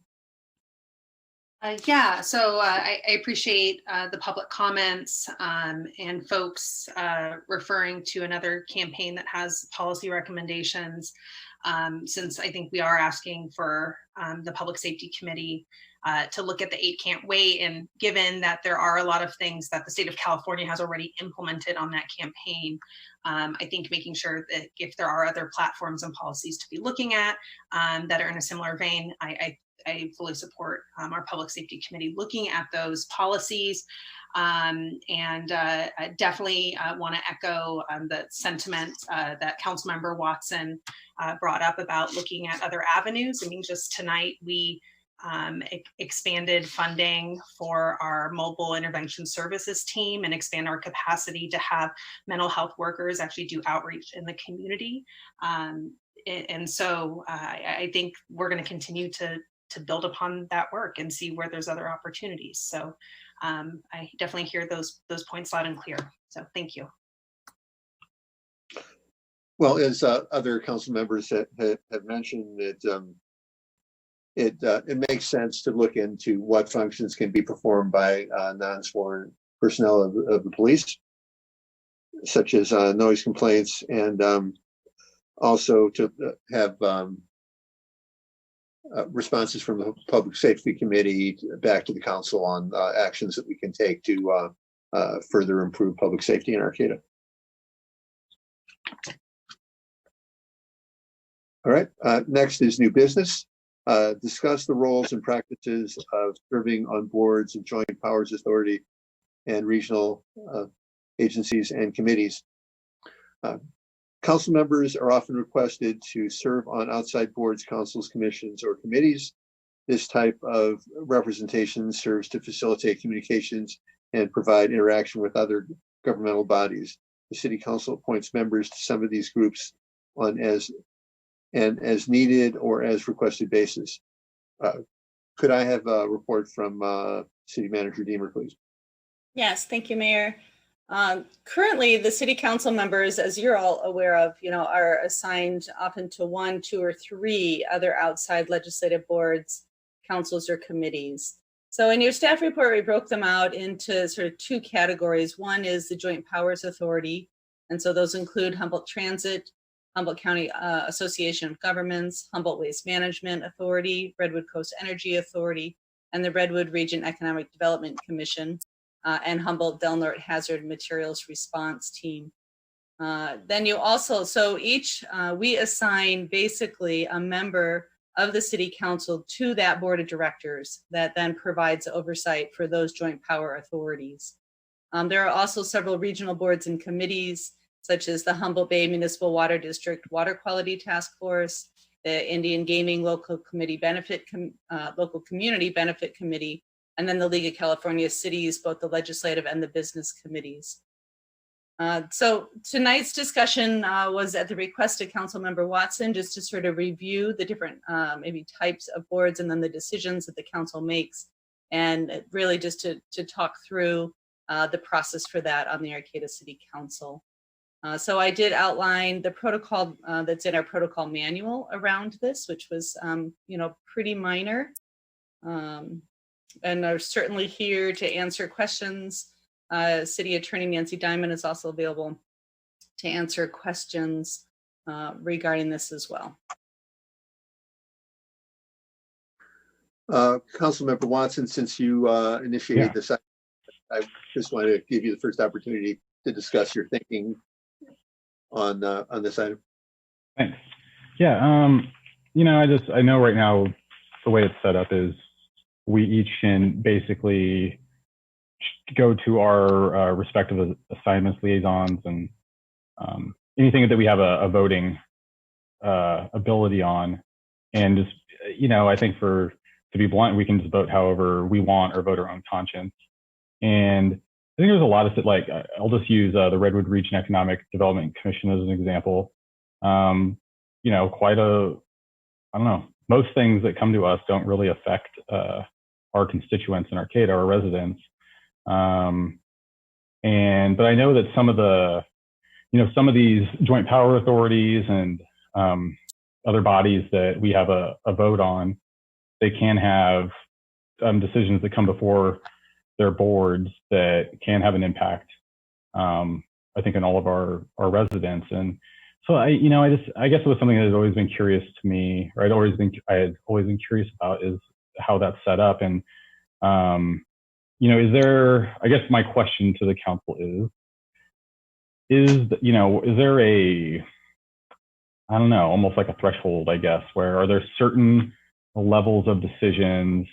Yeah, so I appreciate the public comments and folks referring to another campaign that has policy recommendations, since I think we are asking for the Public Safety Committee to look at the 8 can't wait, and given that there are a lot of things that the state of California has already implemented on that campaign, I think making sure that if there are other platforms and policies to be looking at that are in a similar vein, I fully support our Public Safety Committee looking at those policies, and I definitely want to echo the sentiment that Councilmember Watson brought up about looking at other avenues. I mean, just tonight we expanded funding for our mobile intervention services team and expand our capacity to have mental health workers actually do outreach in the community. And so I think we're going to continue to build upon that work and see where there's other opportunities. So I definitely hear those points loud and clear. So thank you. Well, as other council members have mentioned, it makes sense to look into what functions can be performed by non-sworn personnel of the police, such as noise complaints, and also to have responses from the Public Safety Committee back to the council on actions that we can take to further improve public safety in Arcata. All right, next is new business. Discuss the roles and practices of serving on boards of Joint Powers Authority and regional agencies and committees. Council members are often requested to serve on outside boards, councils, commissions, or committees. This type of representation serves to facilitate communications and provide interaction with other governmental bodies. The City Council appoints members to some of these groups on as needed or as requested basis. Could I have a report from City Manager Deemer, please? Yes, thank you, Mayor. Currently, the city council members, as you're all aware of, are assigned often to 1, 2, or 3 other outside legislative boards, councils, or committees. So in your staff report, we broke them out into sort of 2 categories. One is the Joint Powers Authority, and so those include Humboldt Transit, Humboldt County Association of Governments, Humboldt Waste Management Authority, Redwood Coast Energy Authority, and the Redwood Region Economic Development Commission, and Humboldt Del Norte Hazard Materials Response Team. Then you also, so each, we assign basically a member of the City Council to that board of directors that then provides oversight for those joint power authorities. There are also several regional boards and committees, such as the Humboldt Bay Municipal Water District Water Quality Task Force, the Indian Gaming Local Community Benefit Committee, and then the League of California Cities, both the legislative and the business committees. So tonight's discussion was at the request of Councilmember Watson, just to sort of review the different maybe types of boards and then the decisions that the council makes, and really just to talk through the process for that on the Arcata City Council. So I did outline the protocol that's in our protocol manual around this, which was, pretty minor. And are certainly here to answer questions. City Attorney Nancy Diamond is also available to answer questions regarding this as well. Councilmember Watson, since you initiated this, I just want to give you the first opportunity to discuss your thinking on this item. Thanks. Yeah, I know right now the way it's set up is we each can basically go to our respective assignments, liaisons, and anything that we have a voting ability on. And just, I think to be blunt, we can just vote however we want or vote our own conscience. And I think there's a lot of it, like, I'll just use the Redwood Region Economic Development Commission as an example. Most things that come to us don't really affect our constituents in Arcata, our residents. But I know that some of these joint power authorities and other bodies that we have a vote on, they can have decisions that come before their boards that can have an impact, I think, on all of our residents. And so I guess it was something that has always been curious to me, or I had always been curious about, is how that's set up. And is there, I guess my question to the council is there almost like a threshold, I guess, where are there certain levels of decisions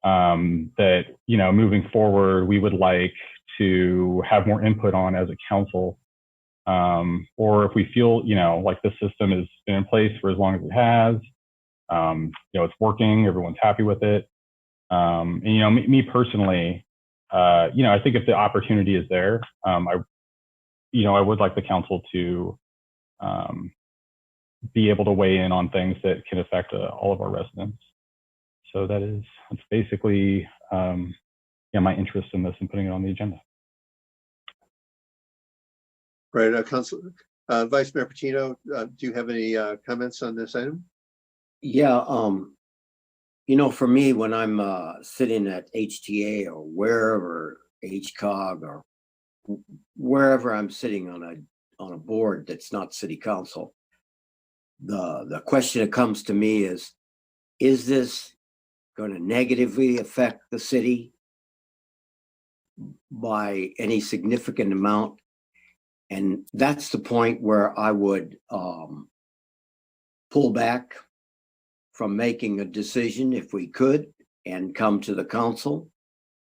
that, moving forward, we would like to have more input on as a council? Or if we feel, like the system has been in place for as long as it has, it's working, everyone's happy with it. And, me personally, I think if the opportunity is there, I would like the council to be able to weigh in on things that can affect all of our residents. So that's basically, my interest in this and putting it on the agenda. Right, Vice Mayor Patino, do you have any comments on this item? Yeah, for me, when I'm sitting at HTA or wherever, HCOG, or wherever I'm sitting on a board that's not city council, the question that comes to me is this going to negatively affect the city by any significant amount? And that's the point where I would pull back from making a decision if we could, and come to the council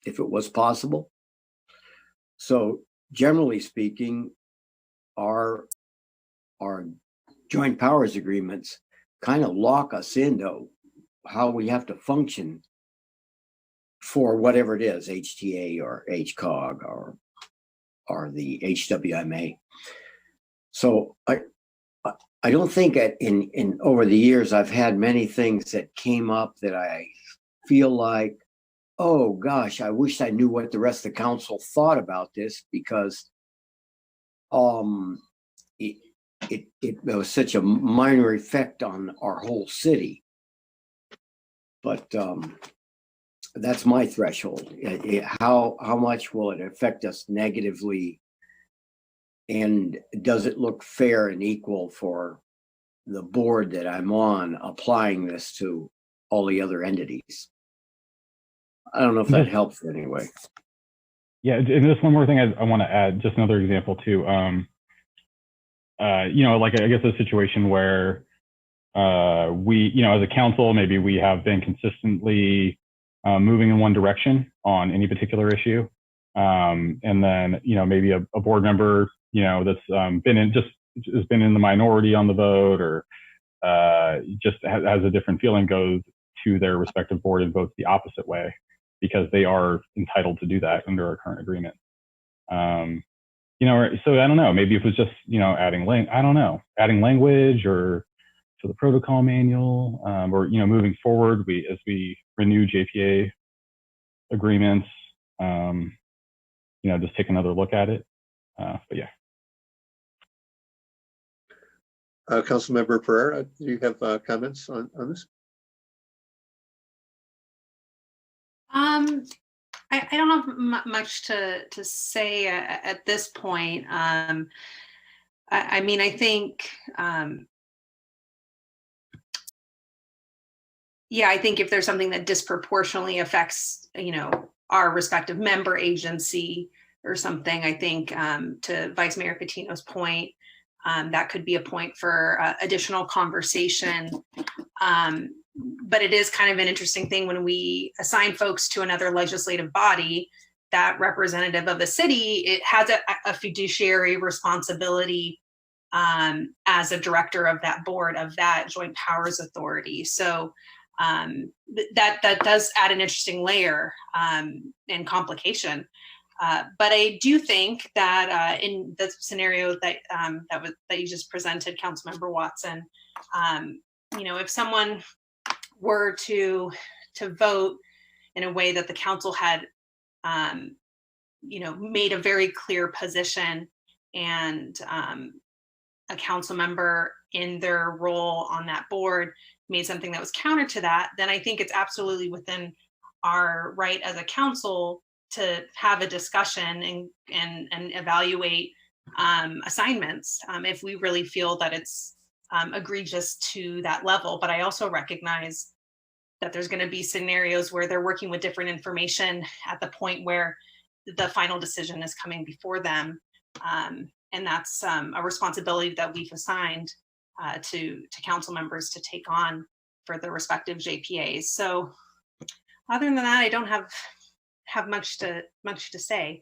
if it was possible. So generally speaking, our joint powers agreements kind of lock us into how we have to function for whatever it is, HTA or HCOG or the HWMA. So I don't think in over the years I've had many things that came up that I feel like, oh gosh, I wish I knew what the rest of the council thought about this, because it was such a minor effect on our whole city. But that's my threshold. How much will it affect us negatively? And does it look fair and equal for the board that I'm on applying this to all the other entities? I don't know if that helps anyway. Yeah, and just one more thing I want to add, just another example too. Like, I guess a situation where we, as a council, maybe we have been consistently moving in one direction on any particular issue. And then, maybe a board member, that's been in the minority on the vote, or just has a different feeling, goes to their respective board and votes the opposite way, because they are entitled to do that under our current agreement. So I don't know, maybe if it was just, adding language or to the protocol manual, or, moving forward, as we renew JPA agreements, just take another look at it. But yeah. Councilmember Pereira, do you have comments on this? I don't have much to say at this point. I mean, I think, yeah, I think if there's something that disproportionately affects, our respective member agency or something, I think to Vice Mayor Patino's point, that could be a point for additional conversation. But it is kind of an interesting thing when we assign folks to another legislative body, that representative of the city, it has a fiduciary responsibility as a director of that board, of that joint powers authority. So that does add an interesting layer and complication. But I do think that in the scenario that that you just presented, Councilmember Watson, if someone were to vote in a way that the council had, made a very clear position, and a council member in their role on that board made something that was counter to that, then I think it's absolutely within our right as a council to have a discussion and evaluate assignments if we really feel that it's egregious to that level. But I also recognize that there's going to be scenarios where they're working with different information at the point where the final decision is coming before them. And that's a responsibility that we've assigned to council members to take on for the respective JPAs. So other than that, I don't have much to say,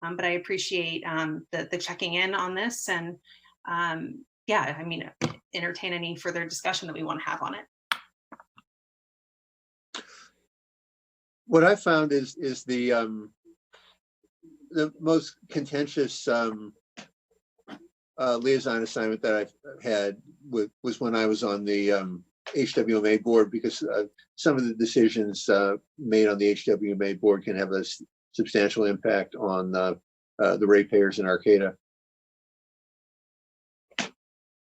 but I appreciate the checking in on this, and yeah, I mean, entertain any further discussion that we want to have on it. What I found is the most contentious liaison assignment that I've had was when I was on the HWMA board, because some of the decisions made on the HWMA board can have a substantial impact on the ratepayers in Arcata.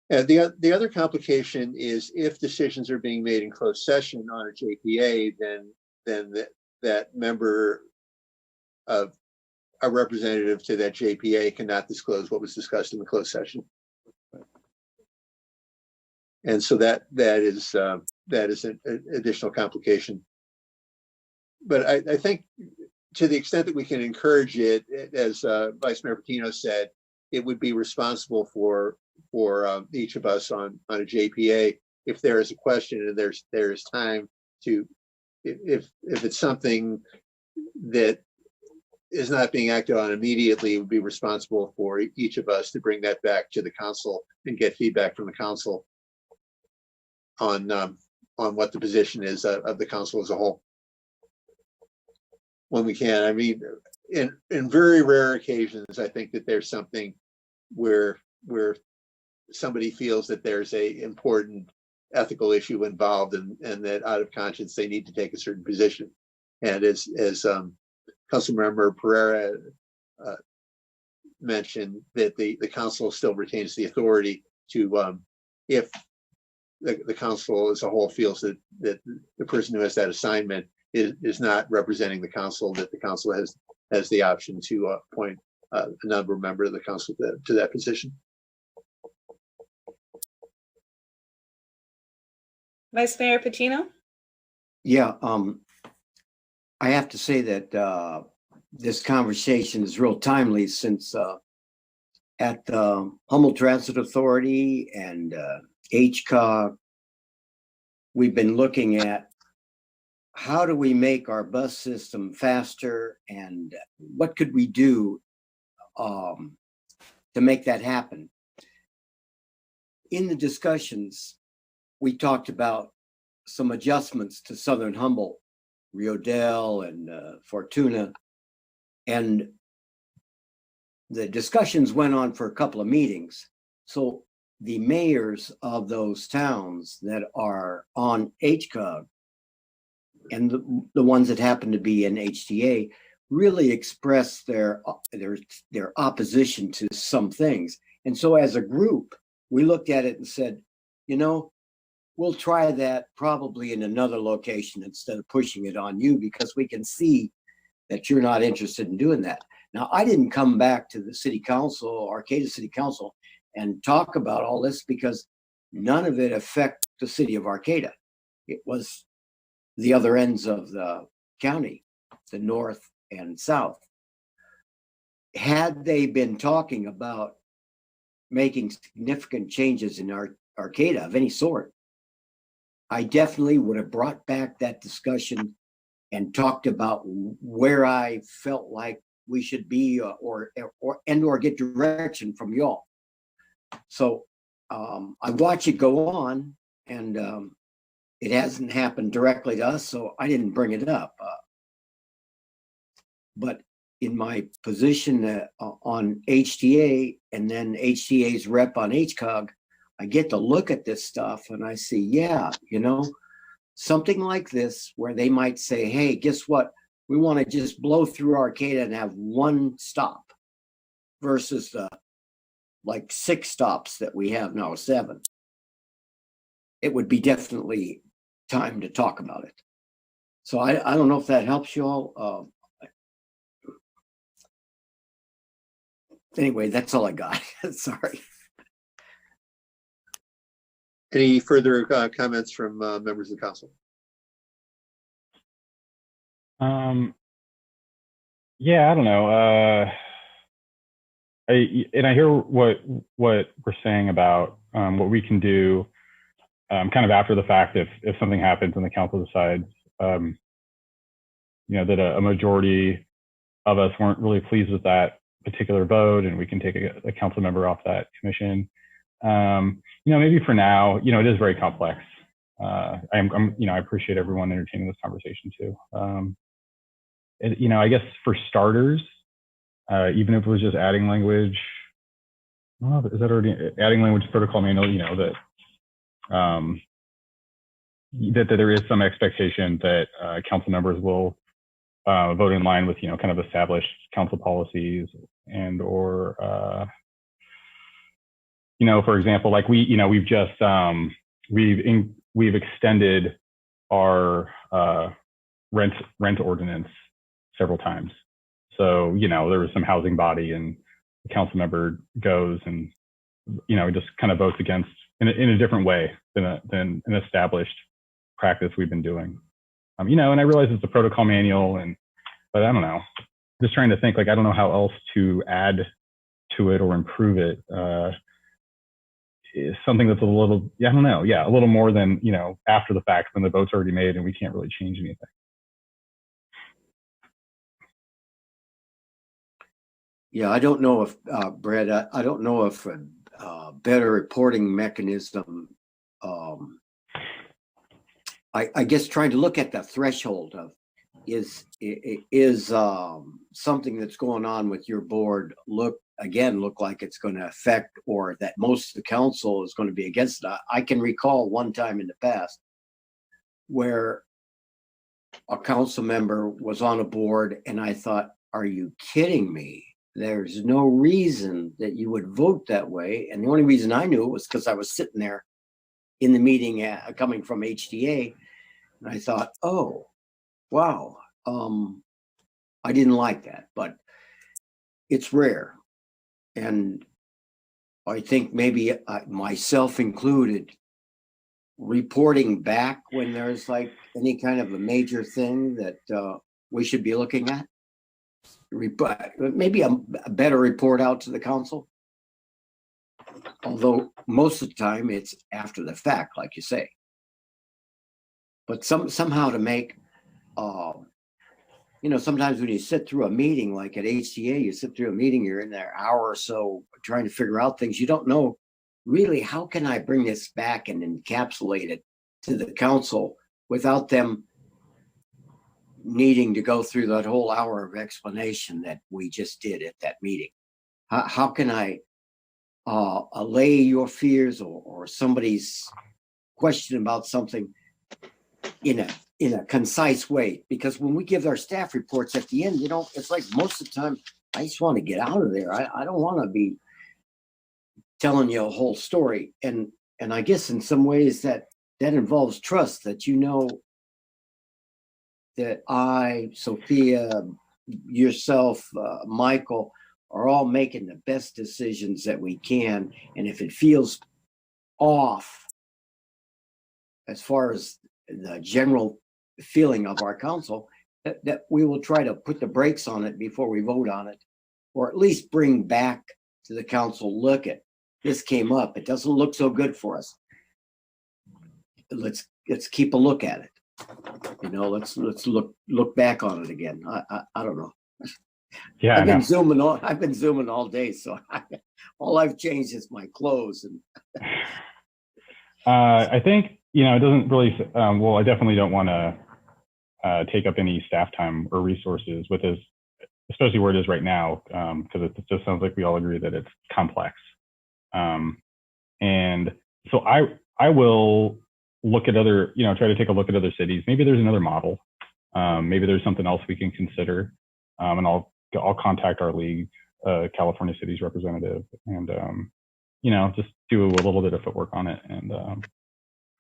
And the other complication is if decisions are being made in closed session on a JPA, then that member of a representative to that JPA cannot disclose what was discussed in the closed session. And so that is an additional complication. But I think to the extent that we can encourage it, as Vice Mayor Patino said, it would be responsible for each of us on a JPA, if there is a question and there is time to, if it's something that is not being acted on immediately, it would be responsible for each of us to bring that back to the council and get feedback from the council on what the position is of the council as a whole, when we can. I mean, in very rare occasions, I think that there's something where somebody feels that there's a important ethical issue involved, and that out of conscience they need to take a certain position. And as Councilmember Pereira mentioned, that the council still retains the authority to, if the council as a whole feels that the person who has that assignment is not representing the council, that the council has the option to appoint another member of the council to that position. Vice Mayor Patino? Yeah, I have to say that this conversation is real timely, since at the Humboldt Transit Authority and HCOG, we've been looking at how do we make our bus system faster, and what could we do to make that happen. In the discussions, we talked about some adjustments to Southern Humboldt, Rio Dell and Fortuna, and the discussions went on for a couple of meetings. So the mayors of those towns that are on HCOG and the ones that happen to be in HTA really expressed their opposition to some things. And so as a group, we looked at it and said, you know, we'll try that probably in another location instead of pushing it on you because we can see that you're not interested in doing that. Now, I didn't come back to the city council, Arcata City Council, and talk about all this because none of it affect the city of Arcata. It was the other ends of the county, the north and south. Had they been talking about making significant changes in Arcata of any sort, I definitely would have brought back that discussion and talked about where I felt like we should be or get direction from y'all. So I watch it go on, and it hasn't happened directly to us, so I didn't bring it up. But in my position on HTA and then HTA's rep on HCOG, I get to look at this stuff and I see, yeah, you know, something like this where they might say, hey, guess what? We want to just blow through Arcata and have one stop versus like 6 stops that we have now, 7. It would be definitely time to talk about it. So I don't know if that helps you all. Anyway, that's all I got. Sorry. Any further comments from members of the council? Yeah, I don't know. I hear what we're saying about what we can do kind of after the fact if something happens and the council decides, you know, that a majority of us weren't really pleased with that particular vote, and we can take a council member off that commission. You know, maybe for now, you know, it is very complex. I'm you know, I appreciate everyone entertaining this conversation too. You know, I guess for starters, even if it was just adding language, well, is that already adding language protocol manual? You know, that there is some expectation that council members will vote in line with, you know, kind of established council policies and or you know, for example, like we've just we've extended our rent ordinance several times. So, you know, there was some housing body and the council member goes and, you know, just kind of votes against in a different way than an established practice we've been doing. You know, and I realize it's a protocol manual, but I don't know, just trying to think, like, I don't know how else to add to it or improve it. Is something that's a little, I don't know, yeah, a little more than, you know, after the fact when the vote's already made and we can't really change anything. Yeah, I don't know if, Brad, I don't know if a better reporting mechanism, I guess trying to look at the threshold of is something that's going on with your board look like it's going to affect, or that most of the council is going to be against it. I can recall one time in the past where a council member was on a board and I thought, are you kidding me? There's no reason that you would vote that way. And the only reason I knew it was because I was sitting there in the meeting coming from HTA. And I thought, oh, wow. I didn't like that, but it's rare. And I think maybe myself included, reporting back when there's like any kind of a major thing that we should be looking at. Maybe a better report out to the council. Although most of the time it's after the fact, like you say. But somehow to make, you know, sometimes when you sit through a meeting, like at HTA, you sit through a meeting, you're in there an hour or so trying to figure out things. You don't know really, how can I bring this back and encapsulate it to the council without them needing to go through that whole hour of explanation that we just did at that meeting? How can I allay your fears or somebody's question about something in a concise way? Because when we give our staff reports at the end, you know, it's like most of the time I just want to get out of there. I don't want to be telling you a whole story. And I guess in some ways that involves trust, that you know that I, Sophia, yourself, Michael, are all making the best decisions that we can. And if it feels off as far as the general feeling of our council, that we will try to put the brakes on it before we vote on it, or at least bring back to the council, look at this came up. It doesn't look so good for us. Let's keep a look at it. You know, let's look back on it again. I don't know. Yeah, I've been no. zooming all day, so all I've changed is my clothes. And I think, you know, it doesn't really, well, I definitely don't want to take up any staff time or resources with this, especially where it is right now, because it just sounds like we all agree that it's complex. And so I will look at other, you know, try to take a look at other cities. Maybe there's another model. Maybe there's something else we can consider. And I'll contact our league, California Cities representative, and you know, just do a little bit of footwork on it. And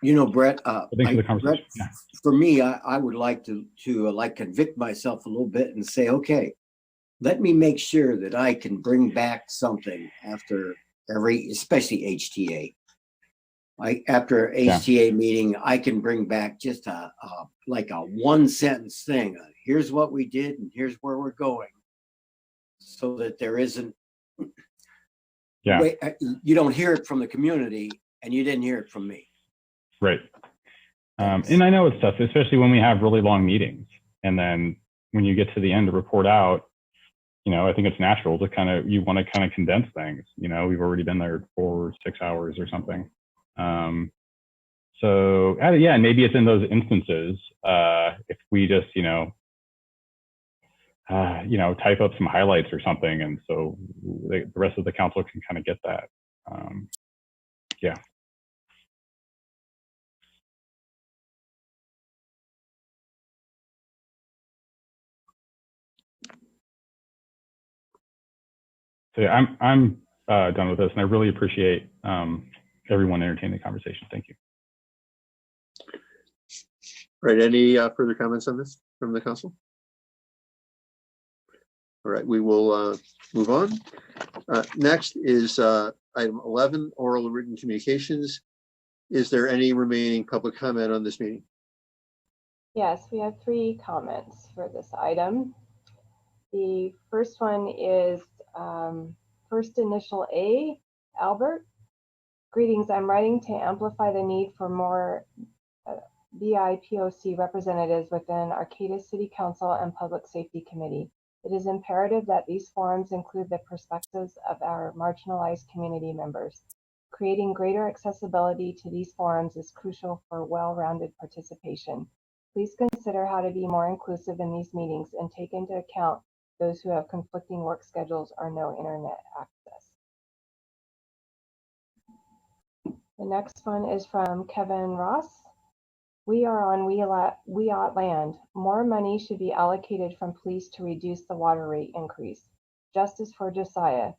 you know, Brett, thanks for the conversation. Brett, for me, I would like to like convict myself a little bit and say, okay, let me make sure that I can bring back something after every, especially HTA. After HTA meeting, I can bring back just like a one sentence thing. Here's what we did and here's where we're going, so that there isn't. Yeah. You don't hear it from the community, and you didn't hear it from me. Right. And I know it's tough, especially when we have really long meetings, and then when you get to the end to report out, you know, I think it's natural to you want to condense things. You know, we've already been there for 6 hours or something. So yeah, maybe it's in those instances, if we just, type up some highlights or something. And so the rest of the council can kind of get that. Yeah. So yeah, I'm done with this, and I really appreciate everyone entertaining the conversation. Thank you. Right. Any further comments on this from the council? All right, we will move on. Next is item 11, oral written communications. Is there any remaining public comment on this meeting? Yes, we have 3 comments for this item. The first one is first initial A, Albert. Greetings, I'm writing to amplify the need for more BIPOC representatives within Arcata City Council and Public Safety Committee. It is imperative that these forums include the perspectives of our marginalized community members. Creating greater accessibility to these forums is crucial for well-rounded participation. Please consider how to be more inclusive in these meetings and take into account those who have conflicting work schedules or no internet access. The next one is from Kevin Ross. We are on WeOut land. More money should be allocated from police to reduce the water rate increase. Justice for Josiah.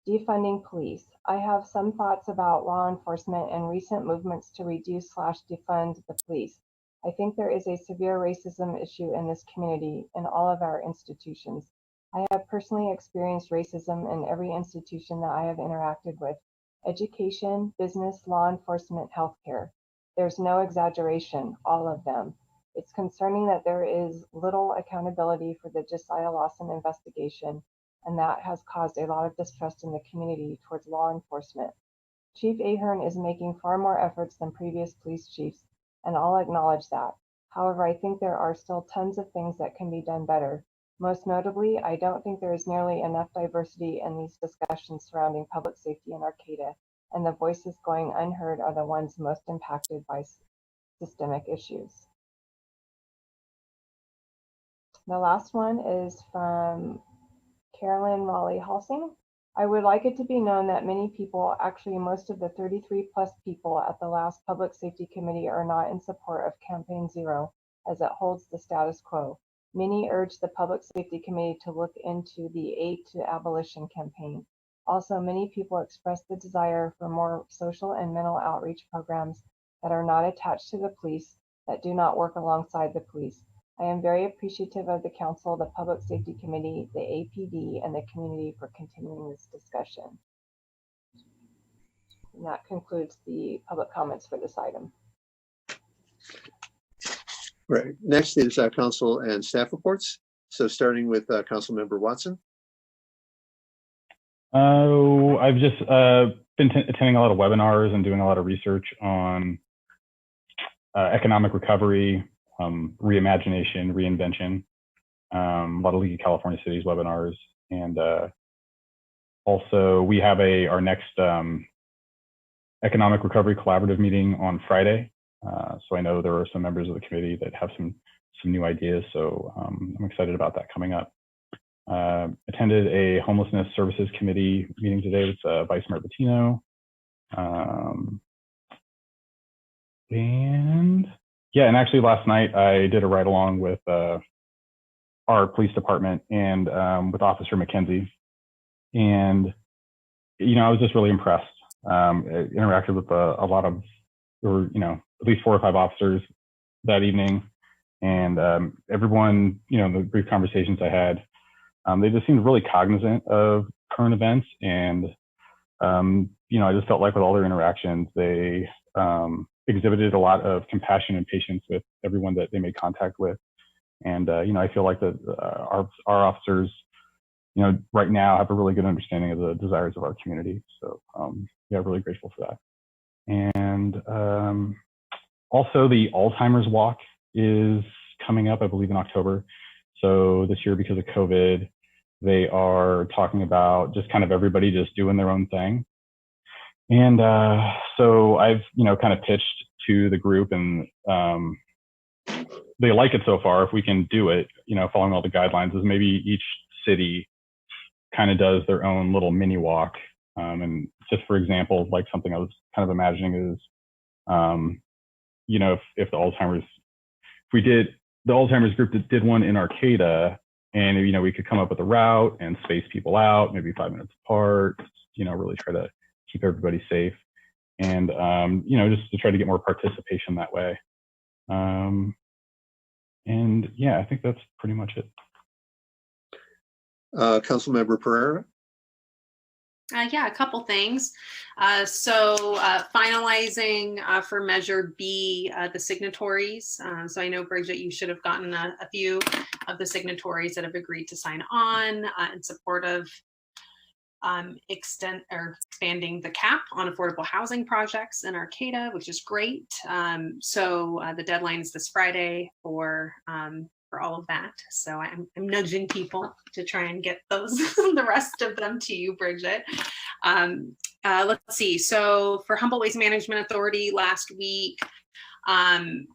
Defunding police. I have some thoughts about law enforcement and recent movements to reduce/defund the police. I think there is a severe racism issue in this community in all of our institutions. I have personally experienced racism in every institution that I have interacted with: education, business, law enforcement, healthcare. There's no exaggeration, all of them. It's concerning that there is little accountability for the Josiah Lawson investigation, and that has caused a lot of distrust in the community towards law enforcement. Chief Ahern is making far more efforts than previous police chiefs, and I'll acknowledge that. However, I think there are still tons of things that can be done better. Most notably, I don't think there is nearly enough diversity in these discussions surrounding public safety in Arcata, and the voices going unheard are the ones most impacted by systemic issues. The last one is from Carolyn Raleigh Halsing. I would like it to be known that many people, actually most of the 33+ people at the last Public Safety Committee, are not in support of Campaign Zero, as it holds the status quo. Many urge the Public Safety Committee to look into the Aid to Abolition campaign. Also, many people expressed the desire for more social and mental outreach programs that are not attached to the police, that do not work alongside the police. I am very appreciative of the council, the Public Safety Committee, the APD, and the community for continuing this discussion. And that concludes the public comments for this item. Right. Next is council and staff reports. So starting with Councilmember Watson. I've just been attending a lot of webinars and doing a lot of research on economic recovery, reimagination, reinvention, a lot of League of California Cities webinars. And also we have our next economic recovery collaborative meeting on Friday. So I know there are some members of the committee that have some new ideas. So I'm excited about that coming up. Attended a homelessness services committee meeting today with Vice Mayor Bettino. And actually last night I did a ride along with our police department and with Officer McKenzie. And, I was just really impressed. I interacted with a lot of, at least 4 or 5 officers that evening. And everyone, the brief conversations I had, they just seemed really cognizant of current events. And, I just felt like with all their interactions, they exhibited a lot of compassion and patience with everyone that they made contact with. And, I feel like that our officers, right now have a really good understanding of the desires of our community. So, really grateful for that. And also the Alzheimer's Walk is coming up, I believe, in October. So this year, because of COVID, they are talking about just kind of everybody just doing their own thing. And so I've, kind of pitched to the group, and they like it so far. If we can do it, following all the guidelines, is maybe each city kind of does their own little mini walk. And just for example, like something I was kind of imagining is, if the Alzheimer's, if we did, the Alzheimer's group that did one in Arcata, and, we could come up with a route and space people out, maybe 5 minutes apart, really try to keep everybody safe. And, just to try to get more participation that way. I think that's pretty much it. Councilmember Pereira. A couple things. Finalizing for Measure B, the signatories. So I know, Bridget, you should have gotten a few of the signatories that have agreed to sign on in support of expanding the cap on affordable housing projects in Arcata, which is great. So the deadline is this Friday for all of that. So I'm nudging people to try and get those, the rest of them to you, Bridget. Let's see. So for Humboldt Waste Management Authority last week,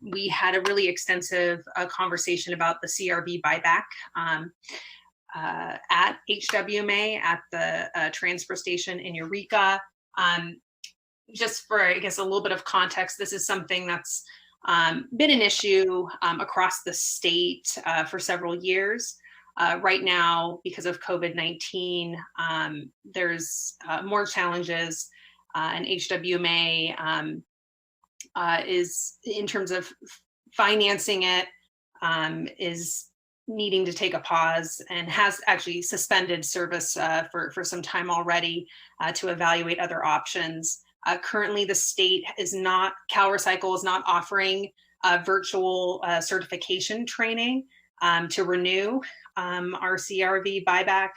we had a really extensive conversation about the CRV buyback at HWMA at the transfer station in Eureka. Just for, I guess, a little bit of context, this is something that's been an issue across the state for several years. Right now, because of COVID-19, there's more challenges, and HWMA is, in terms of financing it, is needing to take a pause and has actually suspended service for some time already to evaluate other options. Currently, the state CalRecycle is not offering virtual certification training to renew our CRV buyback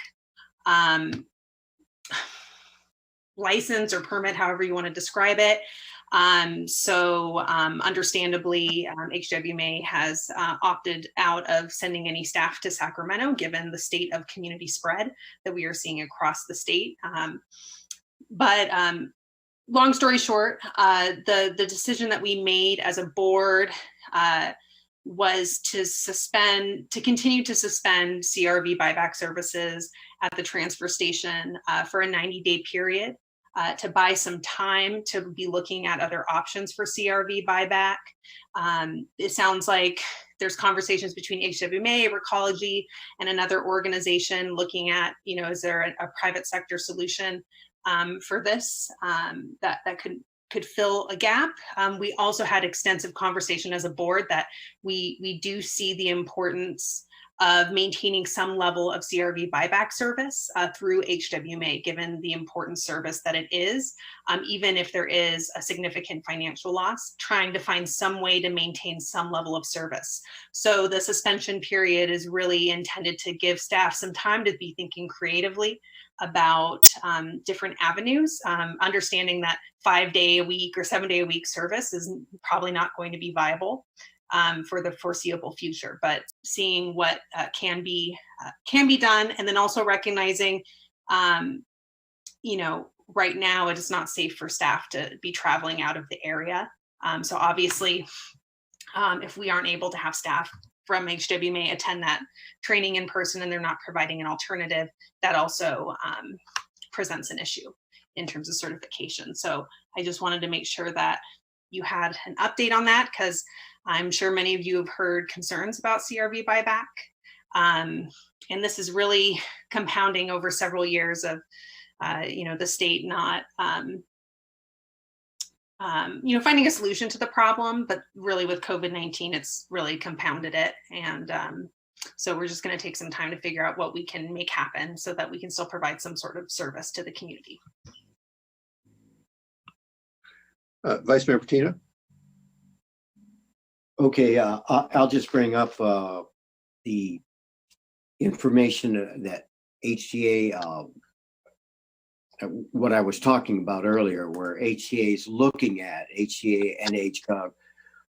license or permit, however you want to describe it. Understandably, HWMA has opted out of sending any staff to Sacramento, given the state of community spread that we are seeing across the state. Long story short, the decision that we made as a board was to continue to suspend CRV buyback services at the transfer station for a 90-day period. to buy some time to be looking at other options for CRV buyback. It sounds like there's conversations between HWMA, Recology, and another organization looking at, is there a private sector solution for this that could fill a gap. We also had extensive conversation as a board that we do see the importance of maintaining some level of CRV buyback service through HWMA, given the important service that it is, even if there is a significant financial loss, trying to find some way to maintain some level of service. So the suspension period is really intended to give staff some time to be thinking creatively about different avenues, understanding that 5-day-a-week or 7-day-a-week service is probably not going to be viable for the foreseeable future, but seeing what can be done, and then also recognizing, right now it is not safe for staff to be traveling out of the area. So obviously, if we aren't able to have staff from HWMA attend that training in person and they're not providing an alternative, that also presents an issue in terms of certification. So I just wanted to make sure that you had an update on that, because I'm sure many of you have heard concerns about CRV buyback. And this is really compounding over several years of, the state not, finding a solution to the problem, but really with COVID-19, it's really compounded it. And so we're just going to take some time to figure out what we can make happen so that we can still provide some sort of service to the community. Vice Mayor Patino? Okay, I'll just bring up the information that HTA, what I was talking about earlier, where HTA is looking at, HTA and HGov,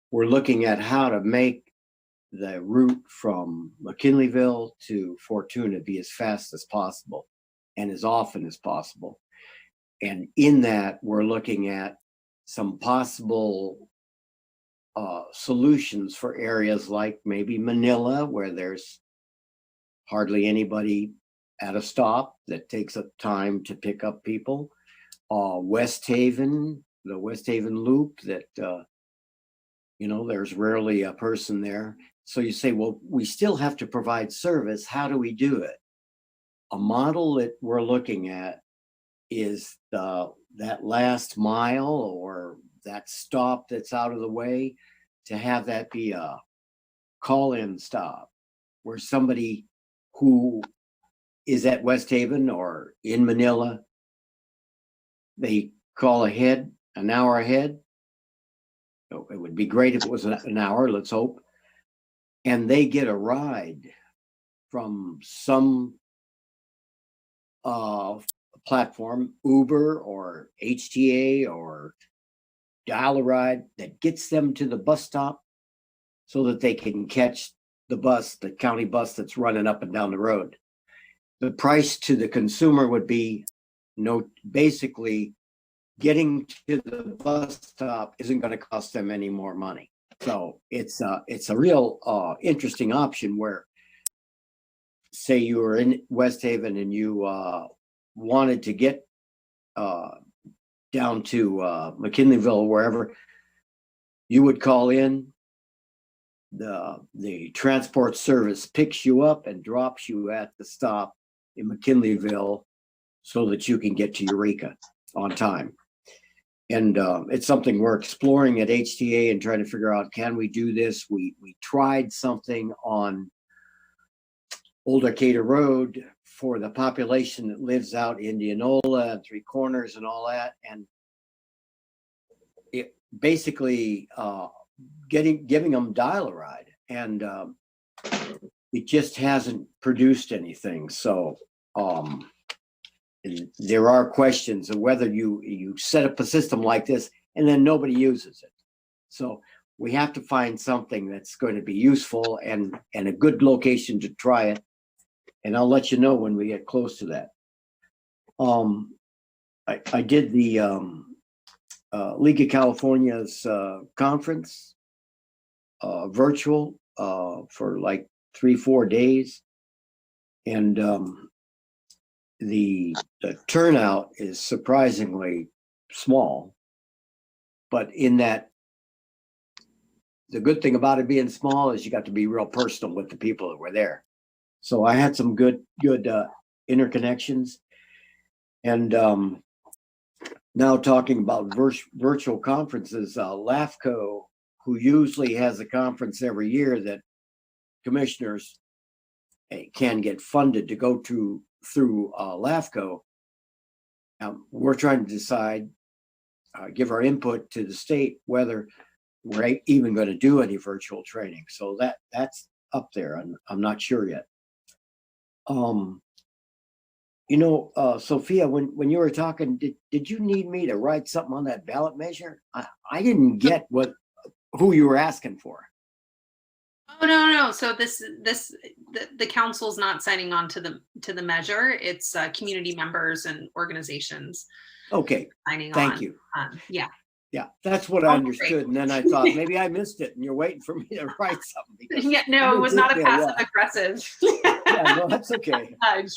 we're looking at how to make the route from McKinleyville to Fortuna be as fast as possible and as often as possible. And in that, we're looking at some possible solutions for areas like maybe Manila, where there's hardly anybody at a stop that takes up time to pick up people. West Haven, the West Haven loop that, there's rarely a person there. So you say, well, we still have to provide service. How do we do it? A model that we're looking at is that last mile or that stop that's out of the way, to have that be a call-in stop where somebody who is at West Haven or in Manila, they call ahead, an hour ahead. It would be great if it was an hour, let's hope. And they get a ride from some platform, Uber or HTA or Dial-A-Ride, that gets them to the bus stop so that they can catch the bus, the county bus that's running up and down the road. The price to the consumer would be basically getting to the bus stop isn't going to cost them any more money. So it's a real interesting option where, say you were in West Haven and you wanted to get down to McKinleyville or wherever, you would call in. The transport service picks you up and drops you at the stop in McKinleyville so that you can get to Eureka on time. And it's something we're exploring at HTA and trying to figure out, can we do this? We tried something on Old Arcata Road for the population that lives out Indianola and Three Corners and all that. And it basically giving them Dial-A-Ride, and it just hasn't produced anything. So there are questions of whether you set up a system like this and then nobody uses it. So we have to find something that's going to be useful and a good location to try it. And I'll let you know when we get close to that. I did the League of California's conference, virtual, for like 3-4 days. And the turnout is surprisingly small, but in that, the good thing about it being small is you got to be real personal with the people that were there. So I had some good interconnections. And now talking about virtual conferences, LAFCO, who usually has a conference every year that commissioners can get funded to go to through LAFCO, we're trying to decide, give our input to the state whether we're even going to do any virtual training. So that's up there. I'm not sure yet. Sophia, when you were talking, did you need me to write something on that ballot measure? I didn't get who you were asking for. Oh, no. So the council's not signing on to the measure. It's community members and organizations. Okay, signing on. thank you. Yeah. Yeah, that's what I Oh, understood. great. And then I thought maybe I missed it and you're waiting for me to write something. because Yeah, no, you it was did not a me passive while. aggressive. Yeah, no, that's okay. nudge.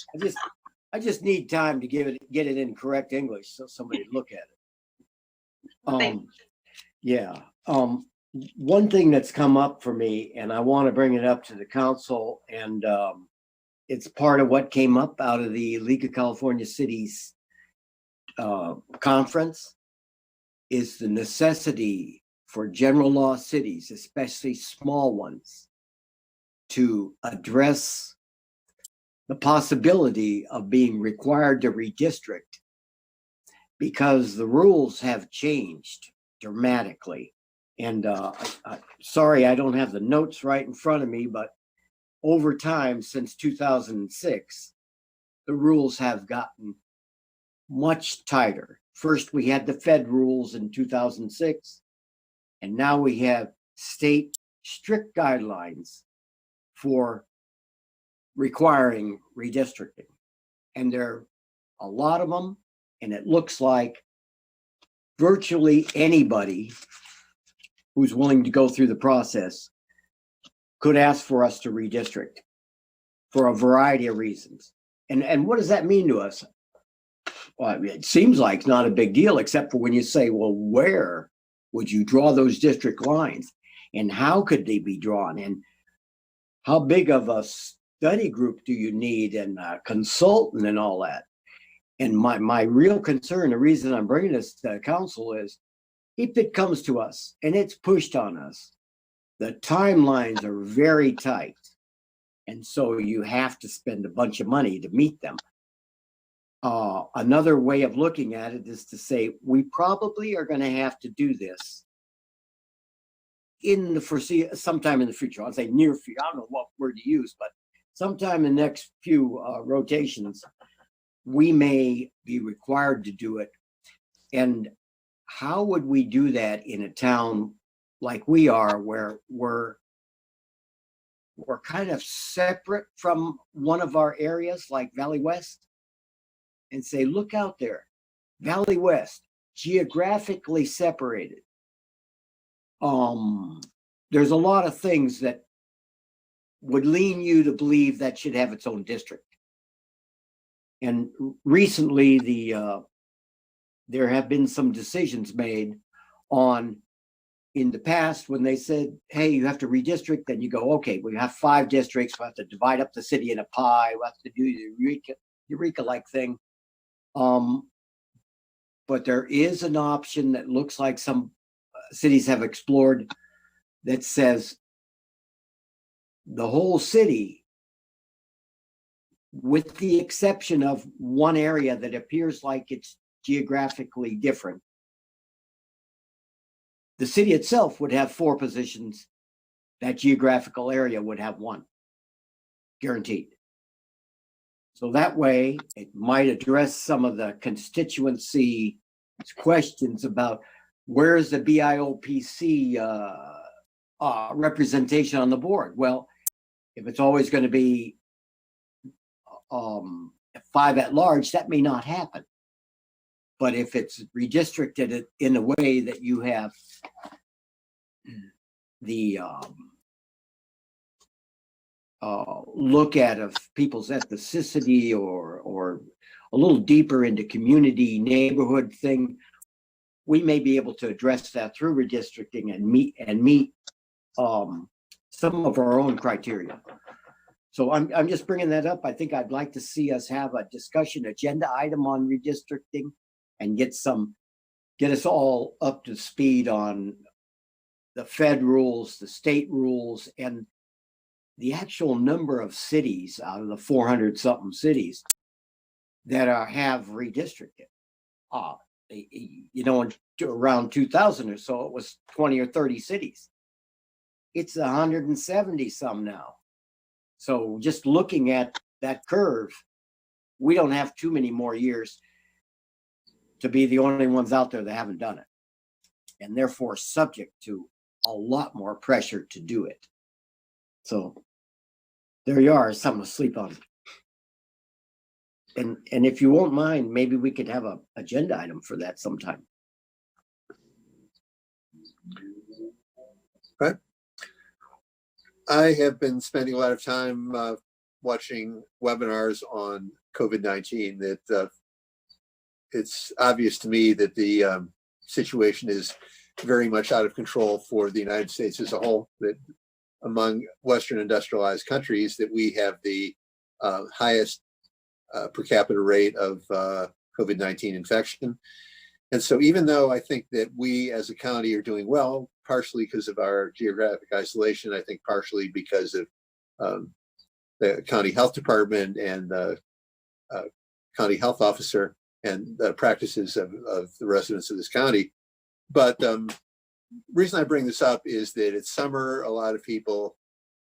I just need time to get it in correct English so somebody would look at it. Thank Yeah. One thing that's come up for me, and I want to bring it up to the council, and it's part of what came up out of the League of California Cities conference, is the necessity for general law cities, especially small ones, to address the possibility of being required to redistrict, because the rules have changed dramatically. And sorry, I don't have the notes right in front of me, but over time, since 2006, the rules have gotten much tighter. First, we had the Fed rules in 2006, and now we have state strict guidelines for requiring redistricting. And there are a lot of them, and it looks like virtually anybody who's willing to go through the process could ask for us to redistrict for a variety of reasons. And what does that mean to us? Well, I mean, it seems like it's not a big deal, except for when you say, well, where would you draw those district lines? And how could they be drawn? And how big of a study group do you need, and a consultant and all that? And my real concern, the reason I'm bringing this to council, is if it comes to us and it's pushed on us, the timelines are very tight. And so you have to spend a bunch of money to meet them. Another way of looking at it is to say, we probably are going to have to do this in the sometime in the future. I'll say near future. I don't know what word to use, but sometime in the next few rotations, we may be required to do it. And how would we do that in a town like we are, where we're kind of separate from one of our areas, like Valley West, and say, look out there, Valley West, geographically separated. There's a lot of things that would lean you to believe that should have its own district. And recently, there have been some decisions made on, in the past, when they said, hey, you have to redistrict, then you go, okay, we have 5 districts, we have to divide up the city in a pie, we have to do the Eureka-like thing. But there is an option that looks like some cities have explored that says the whole city, with the exception of one area that appears like it's geographically different, the city itself would have 4 positions. That geographical area would have 1, guaranteed. So that way, it might address some of the constituency questions about where's the BIOPC representation on the board. Well, if it's always going to be 5 at large, that may not happen. But if it's redistricted in a way that you have the look at of people's ethnicity or a little deeper into community neighborhood thing, we may be able to address that through redistricting and meet some of our own criteria. So I'm just bringing that up. I think I'd like to see us have a discussion agenda item on redistricting and get us all up to speed on the Fed rules, the state rules, and the actual number of cities out of the 400 something cities that have redistricted. Around 2000 or so, it was 20 or 30 cities. It's 170 some now. So just looking at that curve, we don't have too many more years to be the only ones out there that haven't done it, and therefore subject to a lot more pressure to do it. So there you are, something to sleep on. And if you won't mind, maybe we could have a agenda item for that sometime. Right. I have been spending a lot of time watching webinars on COVID-19. That it's obvious to me that the situation is very much out of control for the United States as a whole. That among Western industrialized countries, that we have the highest per capita rate of COVID-19 infection. And so even though I think that we as a county are doing well, partially because of our geographic isolation, I think partially because of the county health department and the county health officer and the practices of the residents of this county. But reason I bring this up is that it's summer. A lot of people,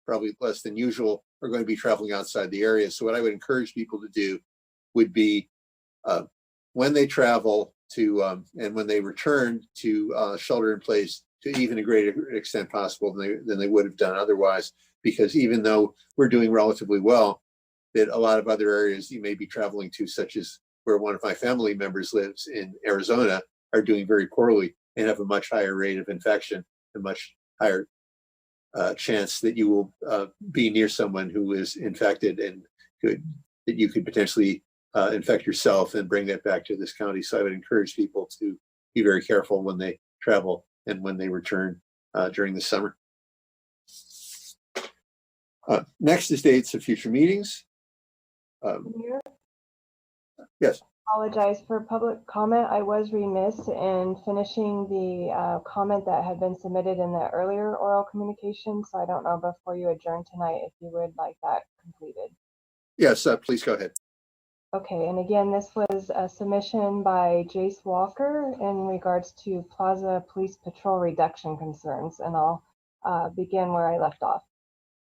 probably less than usual, are going to be traveling outside the area. So what I would encourage people to do would be when they travel to and when they return to shelter in place to even a greater extent possible than they would have done otherwise. Because even though we're doing relatively well, that a lot of other areas you may be traveling to, such as where one of my family members lives in Arizona, are doing very poorly and have a much higher rate of infection, a much higher chance that you will be near someone who is infected and that you could potentially infect yourself and bring that back to this county. So I would encourage people to be very careful when they travel and when they return during the summer. Next is dates of future meetings. Mayor, Yes. apologize for public comment. I was remiss in finishing the comment that had been submitted in the earlier oral communication. So I don't know before you adjourn tonight if you would like that completed. Yes, please go ahead. Okay, and again, this was a submission by Jace Walker in regards to Plaza Police Patrol reduction concerns, and I'll begin where I left off.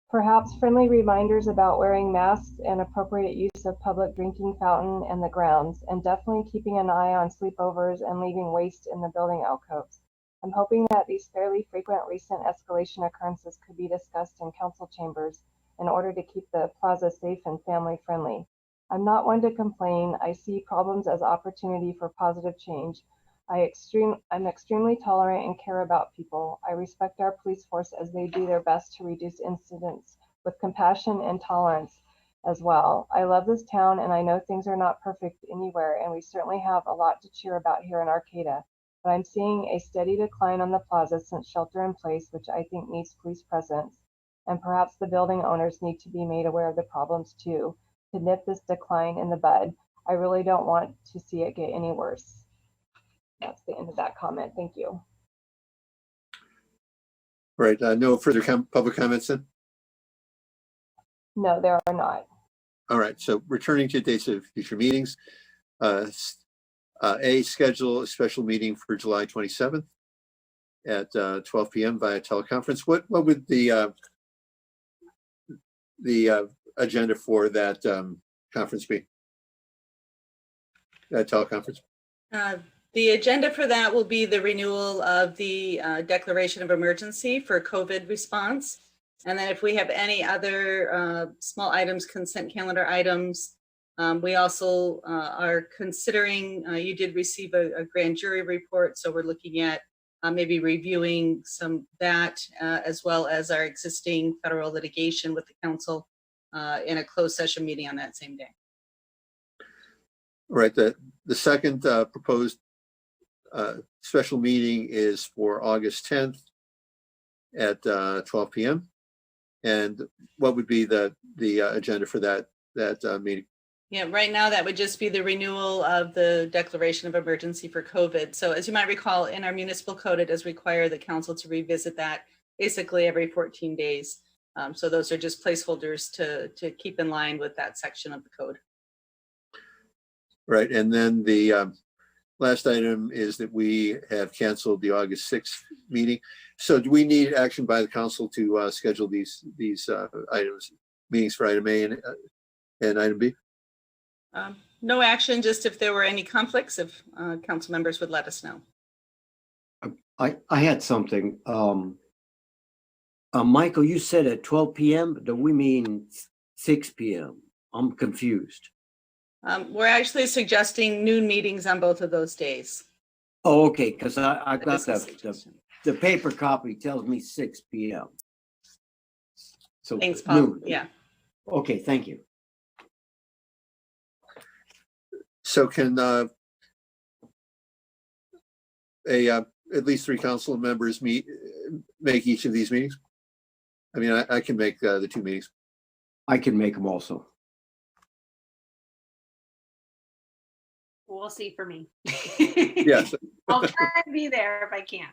Perhaps friendly reminders about wearing masks and appropriate use of public drinking fountain and the grounds, and definitely keeping an eye on sleepovers and leaving waste in the building alcoves. I'm hoping that these fairly frequent recent escalation occurrences could be discussed in council chambers in order to keep the plaza safe and family friendly. I'm not one to complain. I see problems as opportunity for positive change. I'm extremely tolerant and care about people. I respect our police force as they do their best to reduce incidents with compassion and tolerance as well. I love this town and I know things are not perfect anywhere, and we certainly have a lot to cheer about here in Arcata, but I'm seeing a steady decline on the plaza since shelter in place, which I think needs police presence. And perhaps the building owners need to be made aware of the problems too, to nip this decline in the bud. I really don't want to see it get any worse. That's the end of that comment. Thank you. Right. No further public comments then? No, there are not. All right. So returning to dates of future meetings, schedule a special meeting for July 27th at 12 p.m. via teleconference. What would the agenda for that conference be? Teleconference. The agenda for that will be the renewal of the declaration of emergency for COVID response. And then if we have any other small items, consent calendar items, we also are considering, you did receive a grand jury report. So we're looking at maybe reviewing that as well as our existing federal litigation with the council in a closed session meeting on that same day. Right, the second proposed special meeting is for August 10th at 12 p.m. And what would be the agenda for that meeting? Yeah, right now that would just be the renewal of the declaration of emergency for COVID. So as you might recall, in our municipal code, it does require the council to revisit that basically every 14 days. So those are just placeholders to keep in line with that section of the code. Right, and then the last item is that we have canceled the August 6th meeting. So do we need action by the council to schedule these meetings for item A and item B? No action, just if there were any conflicts, if council members would let us know. I had something. Michael, you said at 12 p.m. Do we mean 6 p.m.? I'm confused. We're actually suggesting noon meetings on both of those days. Oh, okay, because I got This is the paper copy tells me 6 p.m. So Thanks, Paul. noon. Yeah. Okay, thank you. So can at least 3 council members make each of these meetings? I mean, I can make the 2 meetings. I can make them also. We'll see for me. Yes. I'll try and be there if I can.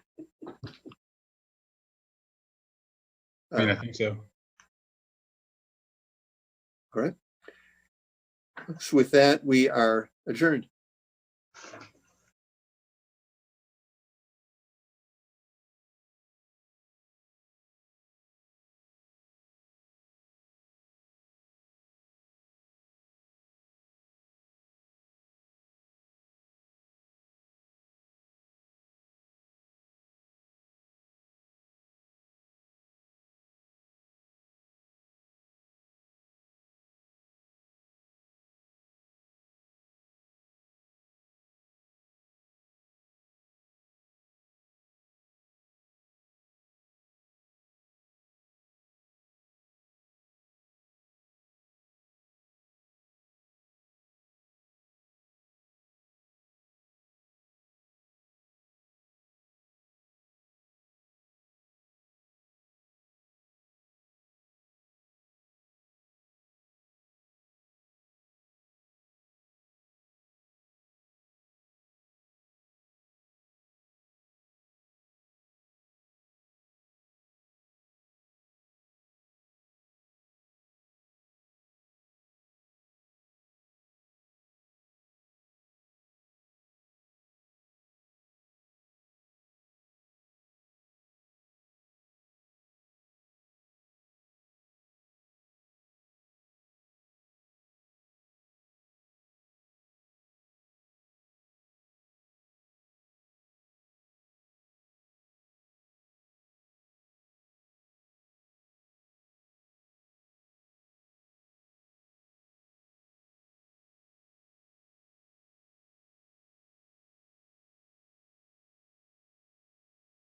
I mean, I think so. All right. So with that, we are adjourned.